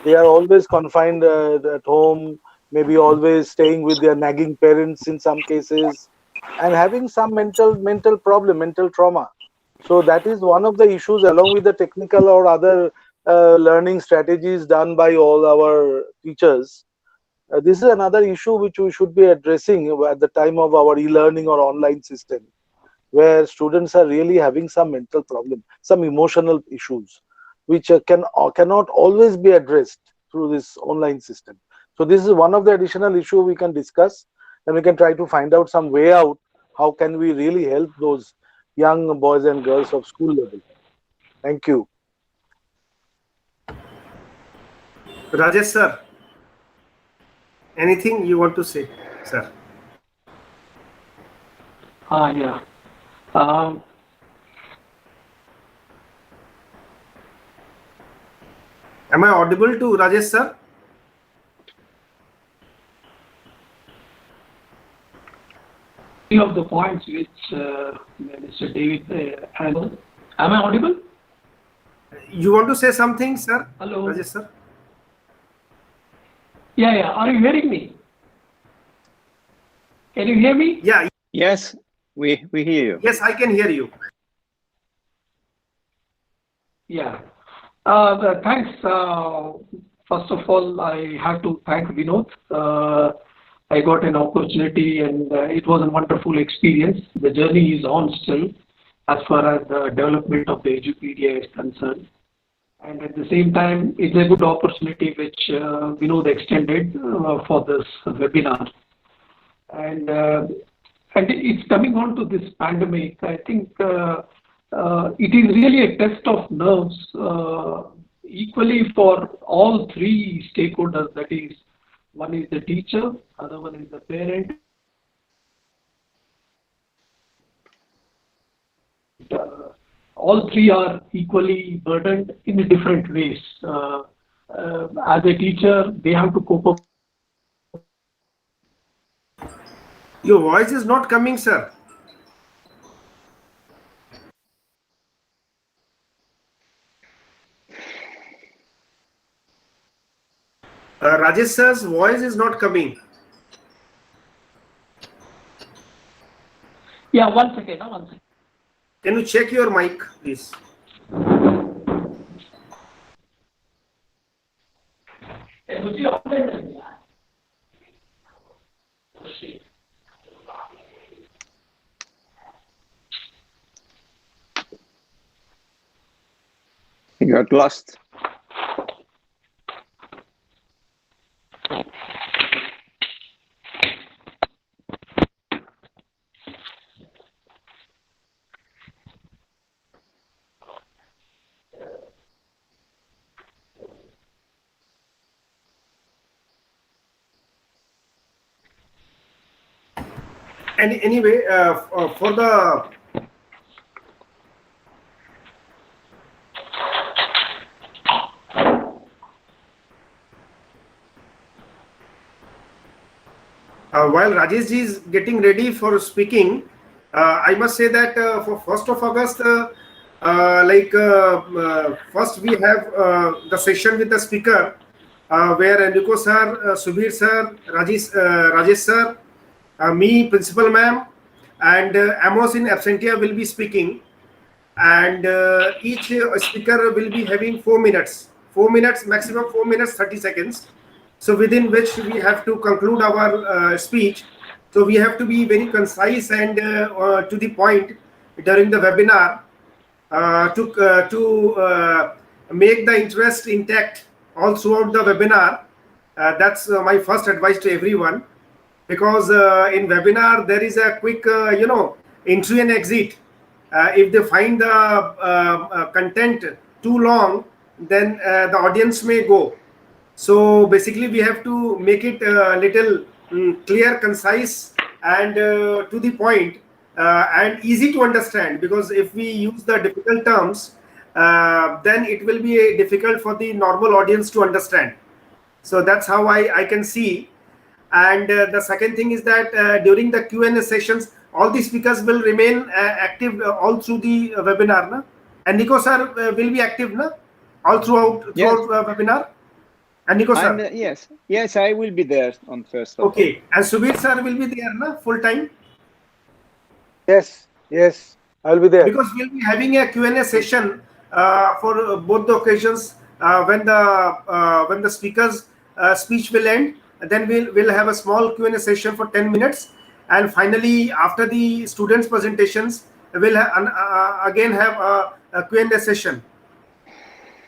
they are always confined at home, maybe always staying with their nagging parents in some cases, and having some mental problem, mental trauma. So that is one of the issues, along with the technical or other learning strategies done by all our teachers. This is another issue which we should be addressing at the time of our e-learning or online system, where students are really having some mental problem, some emotional issues, which cannot always be addressed through this online system. So this is one of the additional issue we can discuss, and we can try to find out some way out. How can we really help those young boys and girls of school level? Thank you. Rajesh sir, anything you want to say, sir? Yeah. Am I audible to Rajesh sir? Few of the points which Mr. David handled. Am I audible? You want to say something, sir? Hello. Rajesh sir? Yeah. Are you hearing me? Can you hear me? Yeah. Yes, we hear you. Yes, I can hear you. Yeah. Thanks. First of all, I have to thank Vinod. I got an opportunity, and it was a wonderful experience. The journey is on still as far as the development of the Edupedia is concerned. And at the same time, it's a good opportunity which Vinod extended for this webinar. And it's coming on to this pandemic. I think it is really a test of nerves equally for all three stakeholders. That is, one is the teacher, other one is the parent. All three are equally burdened in different ways. As a teacher, they have to cope up. Your voice is not coming, sir. Rajesh sir's voice is not coming. Yeah, one second. Can you check your mic, please? You got lost. Anyway, for the While Rajesh ji is getting ready for speaking, I must say that for 1st of August, first we have the session with the speaker, where Enrico sir, Subir sir, Rajesh sir, me, principal ma'am, and Amos in absentia will be speaking. And each speaker will be having 4 minutes. 4 minutes, maximum 4 minutes, 30 seconds. So within which we have to conclude our speech. So we have to be very concise and to the point during the webinar to make the interest intact all throughout the webinar. That's my first advice to everyone, because in webinar there is a quick entry and exit. If they find the content too long, then the audience may go. So basically we have to make it a little clear, concise, and to the point, and easy to understand, because if we use the difficult terms, then it will be difficult for the normal audience to understand. So that's how I can see. And the second thing is that during the Q&A sessions, all the speakers will remain active all through the webinar. Na? And Nico sir will be active na? All throughout webinar. And Nico sir? Yes, I will be there on first. Okay, and Subir sir will be there na? Full time? Yes, I'll be there. Because we'll be having a Q&A session for both the occasions. When the speaker's speech will end, then we'll have a small Q&A session for 10 minutes. And finally, after the students' presentations, we'll again have a Q&A session.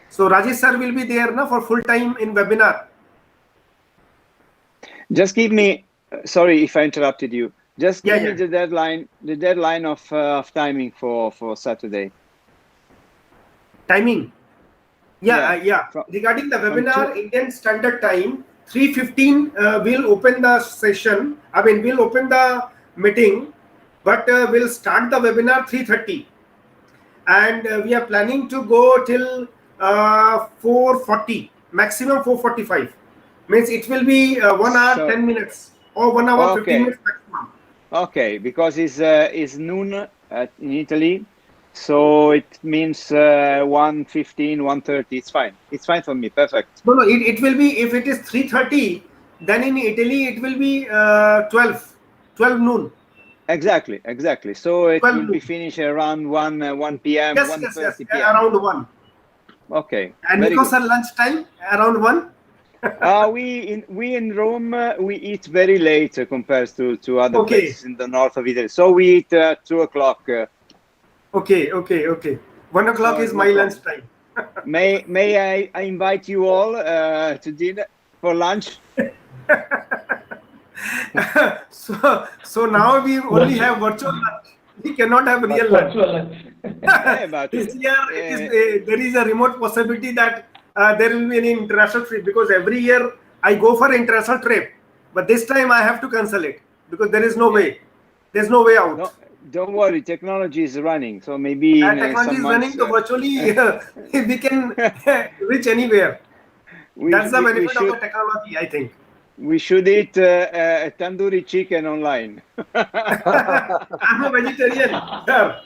So Rajesh sir will be there na, for full time in webinar. Just give me, sorry if I interrupted you. Just give me the deadline of timing for Saturday. Timing? Regarding the webinar, Indian Standard Time, 3:15 we'll open the session. We'll open the meeting, but we'll start the webinar 3:30. And we are planning to go till 4:40, maximum 4:45. Means it will be 1 hour, 10 minutes, or 1 hour, 15 minutes maximum. Okay, because it's noon in Italy. So it means 1:15, 1:30. It's fine. It's fine for me. Perfect. No, it will be, if it is 3:30, then in Italy it will be 12 noon. Exactly. So it will be finished around 1 p.m. Yes, 1:30 p.m. Around 1. Okay. And because at lunchtime around 1. We in Rome we eat very late compared to other places in the north of Italy. So we eat 2 o'clock. Okay. 1 o'clock is my lunch time. May I invite you all to dinner for lunch? So now we only have virtual lunch. We cannot have real lunch. This year there is a remote possibility that there will be an international trip, because every year I go for international trip, but this time I have to cancel it because there is no way. There's no way out. No, don't worry, technology is running, so maybe technology is running, so virtually we can reach anywhere. That's the benefit of the technology, I think. We should eat tandoori chicken online. I'm a vegetarian, sir.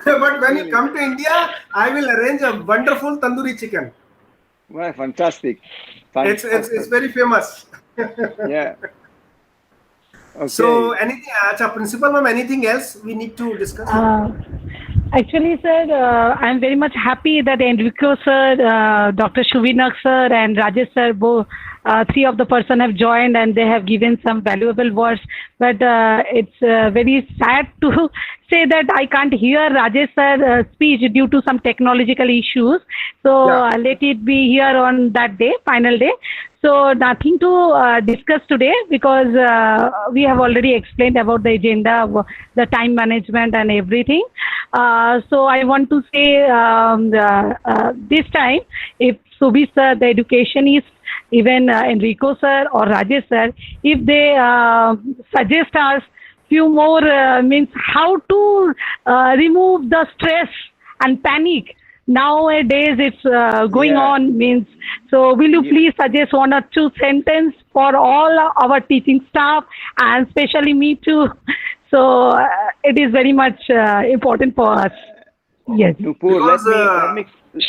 But when you come to India, I will arrange a wonderful tandoori chicken. Well, fantastic. It's very famous. Yeah. Okay. So anything, Principal ma'am, anything else we need to discuss? Actually, sir, I'm very much happy that Enrico sir, Dr. Shuvinak sir, and Rajesh sir, both three of the person have joined and they have given some valuable words. But it's very sad to say that I can't hear Rajesh sir speech due to some technological issues. So let it be here on that day, final day. So nothing to discuss today, because we have already explained about the agenda, the time management and everything. So I want to say this time, if Subi sir, the educationist, even Enrico sir or Rajesh sir, if they suggest us few more means how to remove the stress and panic nowadays it's going Yeah. on means. So will you please suggest one or two sentence for all our teaching staff and especially me too? So it is very much important for us. Yes. Nupur, Because,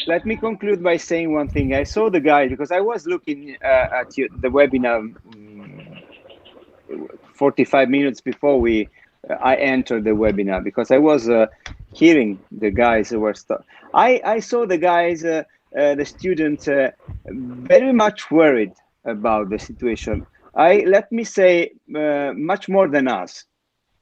let me conclude by saying one thing. I saw the guy because I was looking at the webinar 45 minutes before I entered the webinar because I was hearing the guys who were I saw the guys, the students, very much worried about the situation. Let me say much more than us.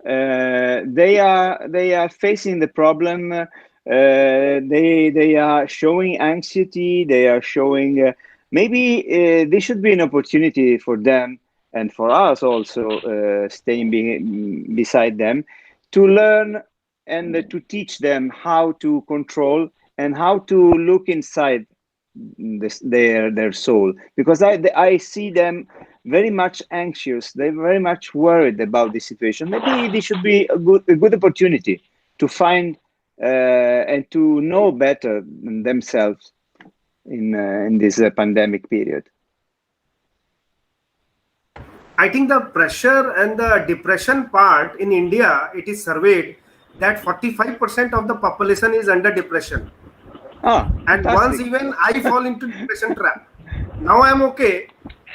They are facing the problem. They are showing anxiety. They are showing maybe this should be an opportunity for them and for us also staying beside them to learn and to teach them how to control and how to look inside their soul, because I see them very much anxious. They're very much worried about the situation. Maybe this should be a good opportunity to find and to know better themselves in this pandemic period. I think the pressure and the depression part in India, it is surveyed that 45% of the population is under depression. And fantastic. once even I fall into depression trap. Now I am okay,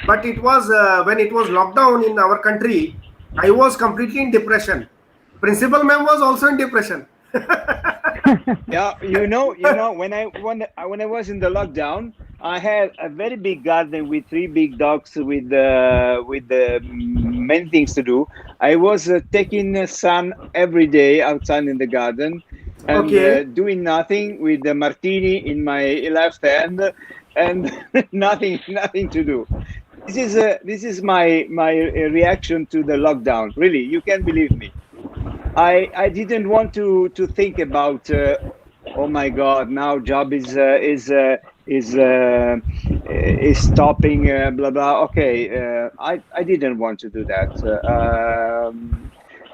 but it was when it was lockdown in our country, I was completely in depression. Principal ma'am was also in depression. Yeah, you know, when I was in the lockdown, I had a very big garden with 3 big dogs with many things to do. I was taking sun every day outside in the garden and doing nothing with the martini in my left hand and nothing to do. This is my reaction to the lockdown. Really, you can believe me. I didn't want to think about oh my God, now job is stopping, blah blah. Okay, I didn't want to do that.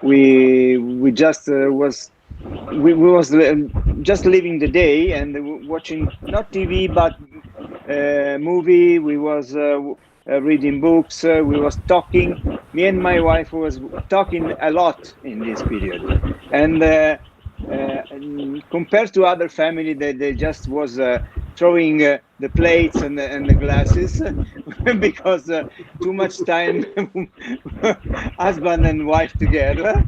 We just was just living the day and watching not TV but movie. We was reading books. We was talking. Me and my wife was talking a lot in this period, and compared to other family, they just was throwing the plates and the glasses because too much time, husband and wife together.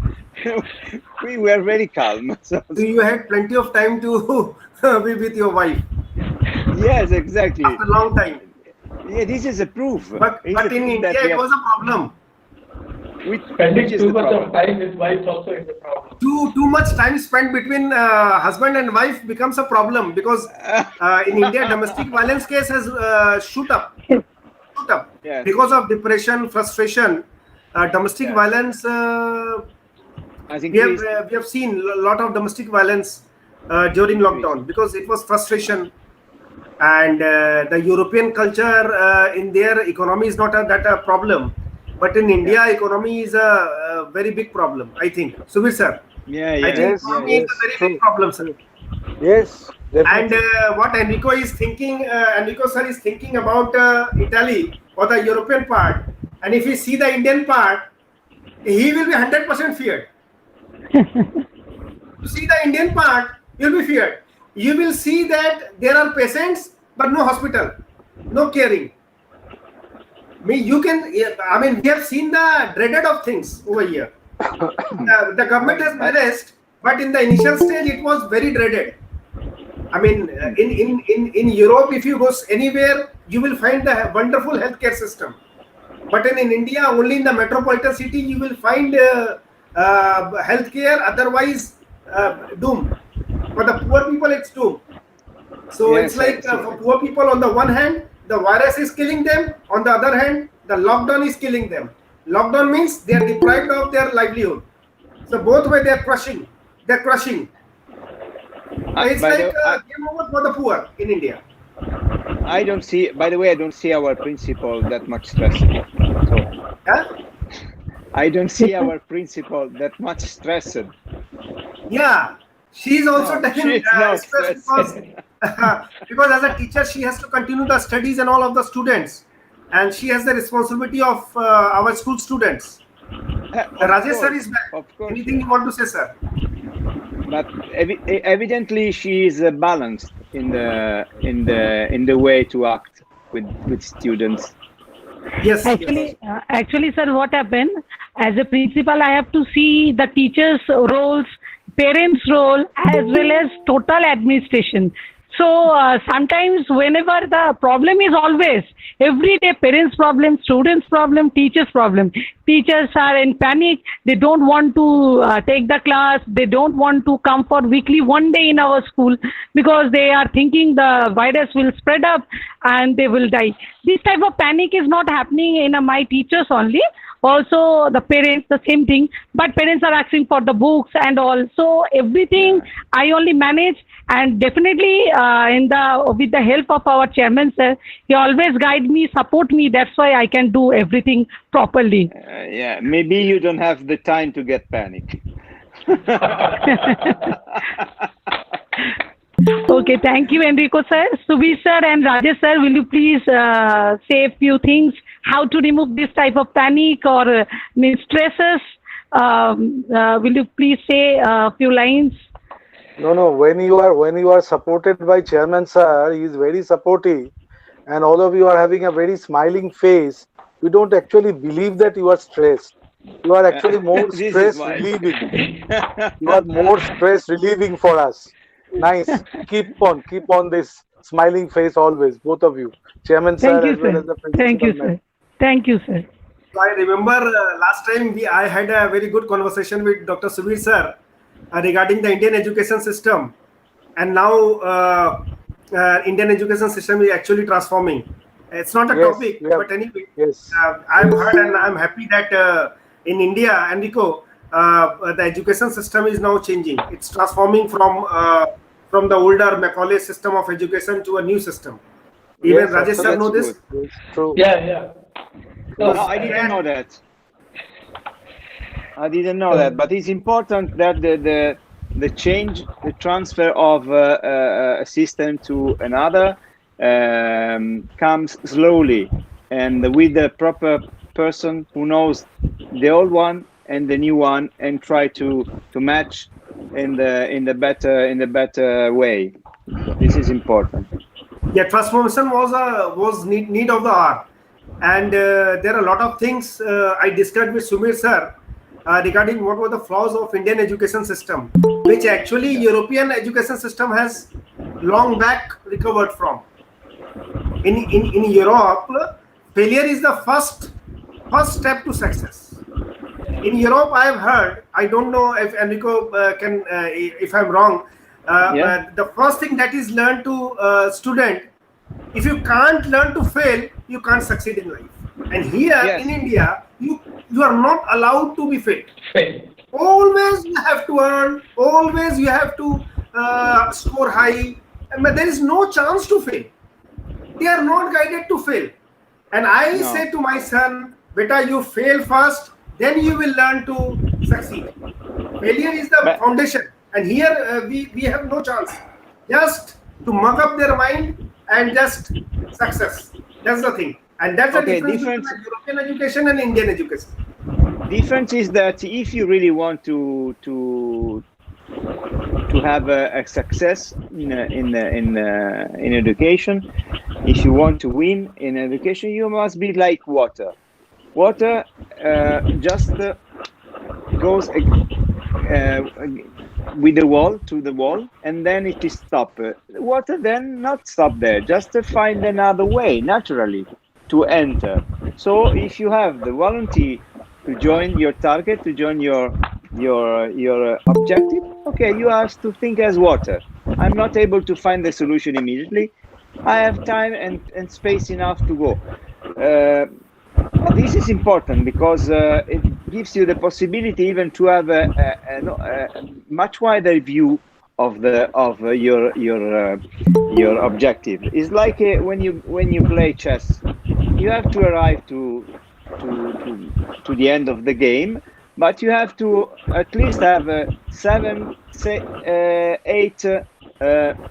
We were very calm. So you had plenty of time to be with your wife. Yes, exactly. After a long time. Yeah, this is a proof. But in India, it was a problem. Spending too much of time with wife also is a problem. Too much time spent between husband and wife becomes a problem because in India, domestic violence case has shoot up. Yes. Because of depression, frustration, domestic violence. I think we have seen a lot of domestic violence during lockdown because it was frustration. And the European culture in their economy is not that a problem, but in India, economy is a very big problem, I think. Subir sir, I think economy is a very big problem, sir. Yes, definitely. And what Enrico is thinking, Enrico sir is thinking about Italy or the European part, and if he see the Indian part, he will be 100% feared. To see the Indian part, you will be feared. You will see that there are patients, but no hospital, no caring. We have seen the dreaded of things over here. The government has managed, but in the initial stage, it was very dreaded. I mean, in Europe, if you go anywhere, you will find the wonderful healthcare system. But in India, only in the metropolitan city, you will find healthcare. Otherwise, doom. For the poor people, it's doom. So yes, it's like for poor people, on the one hand, the virus is killing them. On the other hand, the lockdown is killing them. Lockdown means they are deprived of their livelihood. So both way they are crushing. They're crushing. It's like game over for the poor in India. I don't see. By the way, I don't see our principal that much stressed. So, I don't see our principal that much stressed. Yeah. She's also taking stress because because as a teacher, she has to continue the studies and all of the students, and she has the responsibility of our school students. Rajesh sir is back. Of course. Anything you want to say, sir? But evidently, she is balanced in the way to act with students. Yes. Actually, sir, what happened? As a principal, I have to see the teachers' roles, parents' role, as well as total administration. So sometimes whenever the problem is always, every day parents' problem, students' problem, teachers' problem. Teachers are in panic. They don't want to take the class. They don't want to come for weekly one day in our school because they are thinking the virus will spread up and they will die. This type of panic is not happening in my teachers only. Also the parents, the same thing, but parents are asking for the books and all. So everything I only manage, and definitely with the help of our chairman sir, he always guide me, support me. That's why I can do everything properly. Yeah, maybe you don't have the time to get panic. Okay, thank you, Enrico sir. Subhi sir and Rajesh sir, will you please say a few things how to remove this type of panic or stresses? Will you please say a few lines? No. When you are supported by Chairman sir, he is very supportive, and all of you are having a very smiling face. We don't actually believe that you are stressed. You are actually more stress relieving. You are more stress relieving for us. Nice. Keep on this smiling face always, both of you, Chairman sir as well as the principal. Thank you, sir. Thank you, sir. So I remember last time I had a very good conversation with Dr. Subir sir regarding the Indian education system, and now Indian education system is actually transforming. It's not a topic, but anyway, I've heard and I'm happy that in India, Enrico, the education system is now changing. It's transforming from the older Macaulay system of education to a new system. Even Rajesh sir know this. True. Yeah. No, I didn't know that. But it's important that the change, the transfer of a system to another comes slowly and with the proper person who knows the old one and the new one and try to match in the better way. This is important. Yeah, transformation was need of the hour, and there are a lot of things I discussed with Sumir sir regarding what were the flaws of Indian education system, which actually European education system has long back recovered from. In Europe, failure is the first step to success. In Europe, I have heard, I don't know if Enrico can, if I'm wrong, the first thing that is learned to student, if you can't learn to fail, you can't succeed in life. And here in India, you are not allowed to be failed. Always you have to earn, always you have to score high. But there is no chance to fail. They are not guided to fail. And I say to my son, beta, you fail first, then you will learn to succeed. Failure is the foundation. And here we have no chance. Just to mug up their mind and just success. That's the thing. And that's the difference between European education and Indian education. Difference is that if you really want to have a success in education, if you want to win in education, you must be like water. Water just goes with the wall to the wall, and then it is stopped. Water then not stop there, just to find another way naturally to enter. So if you have the volunteer to join your target, to join your objective, okay, you have to think as water. I'm not able to find the solution immediately. I have time and space enough to go. This is important because it gives you the possibility even to have a much wider view of your objective. It's like when you play chess, you have to arrive to the end of the game, but you have to at least have 7, 8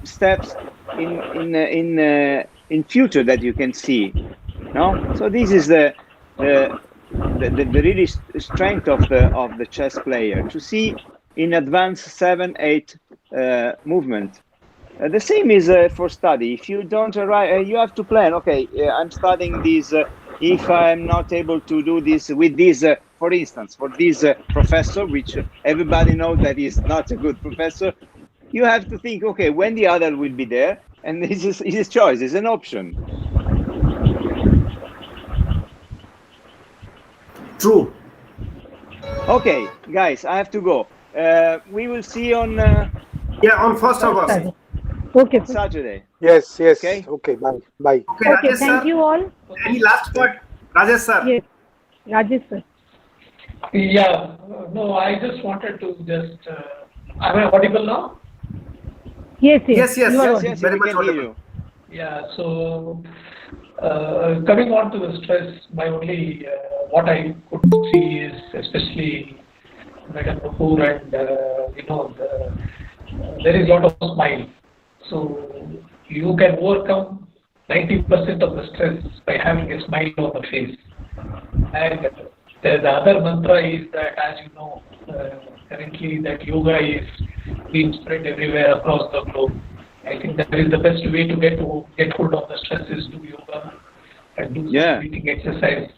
steps in future that you can see. No, so this is the really strength of the chess player, to see in advance 7-8 movement. The same is for study. If you don't arrive, you have to plan. Okay, I'm studying this. If I'm not able to do this with this, for instance, for this professor, which everybody knows that is not a good professor, you have to think, okay, when the other will be there, and this is his choice. It's an option. True. Okay, guys, I have to go. We will see on on 1st August. Okay. Saturday. Yes. Okay. Okay. Bye. Bye. Okay, Okay, Rajesh thank sir. you all. Any last word, Rajesh sir? Yes, Rajesh sir. Yeah, no, I just wanted to just, am I audible now? Yes. You are Yes, very we much can hear audible. you. Yeah, so coming on to the stress, my only, what I could see is especially Madam Kapoor and, there is a lot of smile. So you can overcome 90% of the stress by having a smile on the face. And the other mantra is that, as you know, currently that yoga is being spread everywhere across the globe. I think that is the best way to get hold of the stress is do yoga and do some breathing exercise.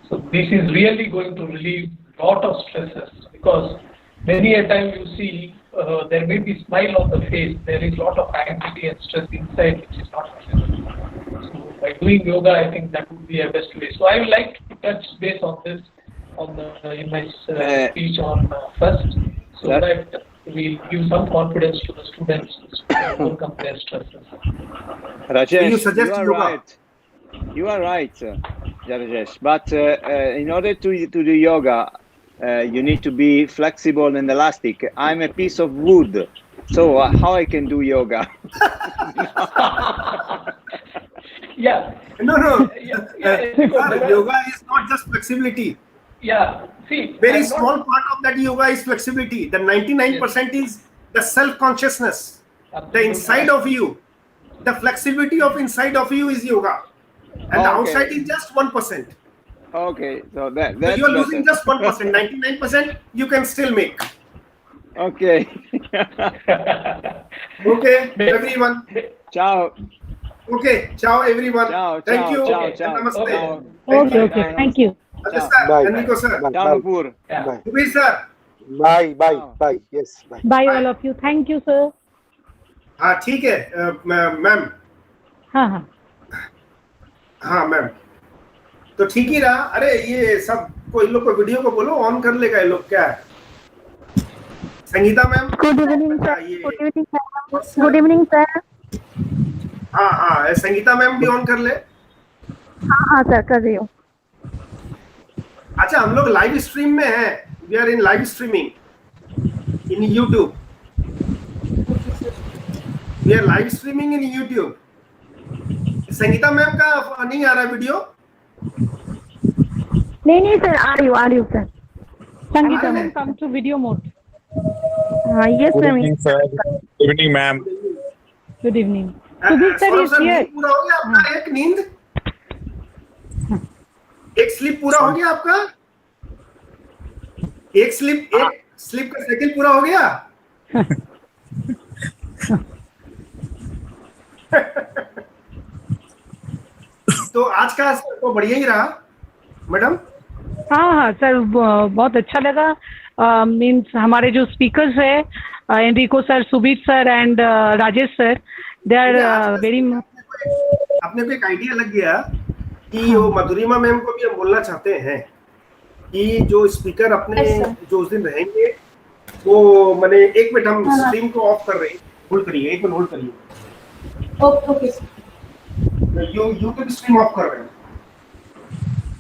So this is really going to relieve a lot of stresses, because many a time you see there may be smile on the face, there is a lot of anxiety and stress inside which is not visible. So by doing yoga, I think that would be a best way. So I would like to touch base on this in my speech on first, so that we give some confidence to the students to overcome their stresses. Rajesh, you are right, Rajesh. But in order to do yoga, you need to be flexible and elastic. I'm a piece of wood, so how I can do yoga? Yeah. No. Yoga is not just flexibility. Yeah. See, very small part of that yoga is flexibility. The 99% is the self-consciousness, the inside of you. The flexibility of inside of you is yoga, and the outside is just 1%. Okay, so so you are losing just 1%. 99% you can still make. Okay. Okay, everyone. Ciao. Okay, ciao everyone. Thank you. Ciao. Namaste. Okay. Thank you. Bye. Enrico sir. Ciao, Kapoor. Subir sir. Bye. Yes. Bye. Bye all of you. Thank you, sir. हाँ ठीक है ma'am. हाँ ma'am. तो ठीक ही रहा. अरे ये सब को इन लोग को वीडियो को बोलो ऑन कर लेगा ये लोग क्या है. Sangeeta ma'am. Good evening sir. Good evening sir. हाँ संगीता मैम भी ऑन कर ले. हाँ सर कर रही हूँ. अच्छा हम लोग लाइव स्ट्रीम में हैं. We are in live streaming in YouTube. We are live streaming in YouTube. Sangeeta ma'am का नहीं आ रहा वीडियो. नहीं सर आ रही हूँ sir. Sangeeta ma'am come to video mode. हाँ yes ma'am. Good evening ma'am. Good evening. Subir sir is here. पूरा हो गया आपका एक नींद. एक स्लीप पूरा हो गया आपका. एक स्लीप का साइकिल पूरा हो गया. तो आज का तो बढ़िया ही रहा मैडम. हाँ सर बहुत अच्छा लगा. मीन्स हमारे जो स्पीकर्स है Enrico sir, Subir sir and Rajesh sir, they are very. अपने को एक आइडिया लग गया कि वो मधुरिमा मैम को भी हम बोलना चाहते हैं कि जो स्पीकर अपने जो उस दिन रहेंगे वो मैंने एक मिनट हम स्ट्रीम को ऑफ कर रहे हैं. होल्ड करिए, एक मिनट होल्ड करिए. ओके यूट्यूब स्ट्रीम ऑफ कर रहे हैं.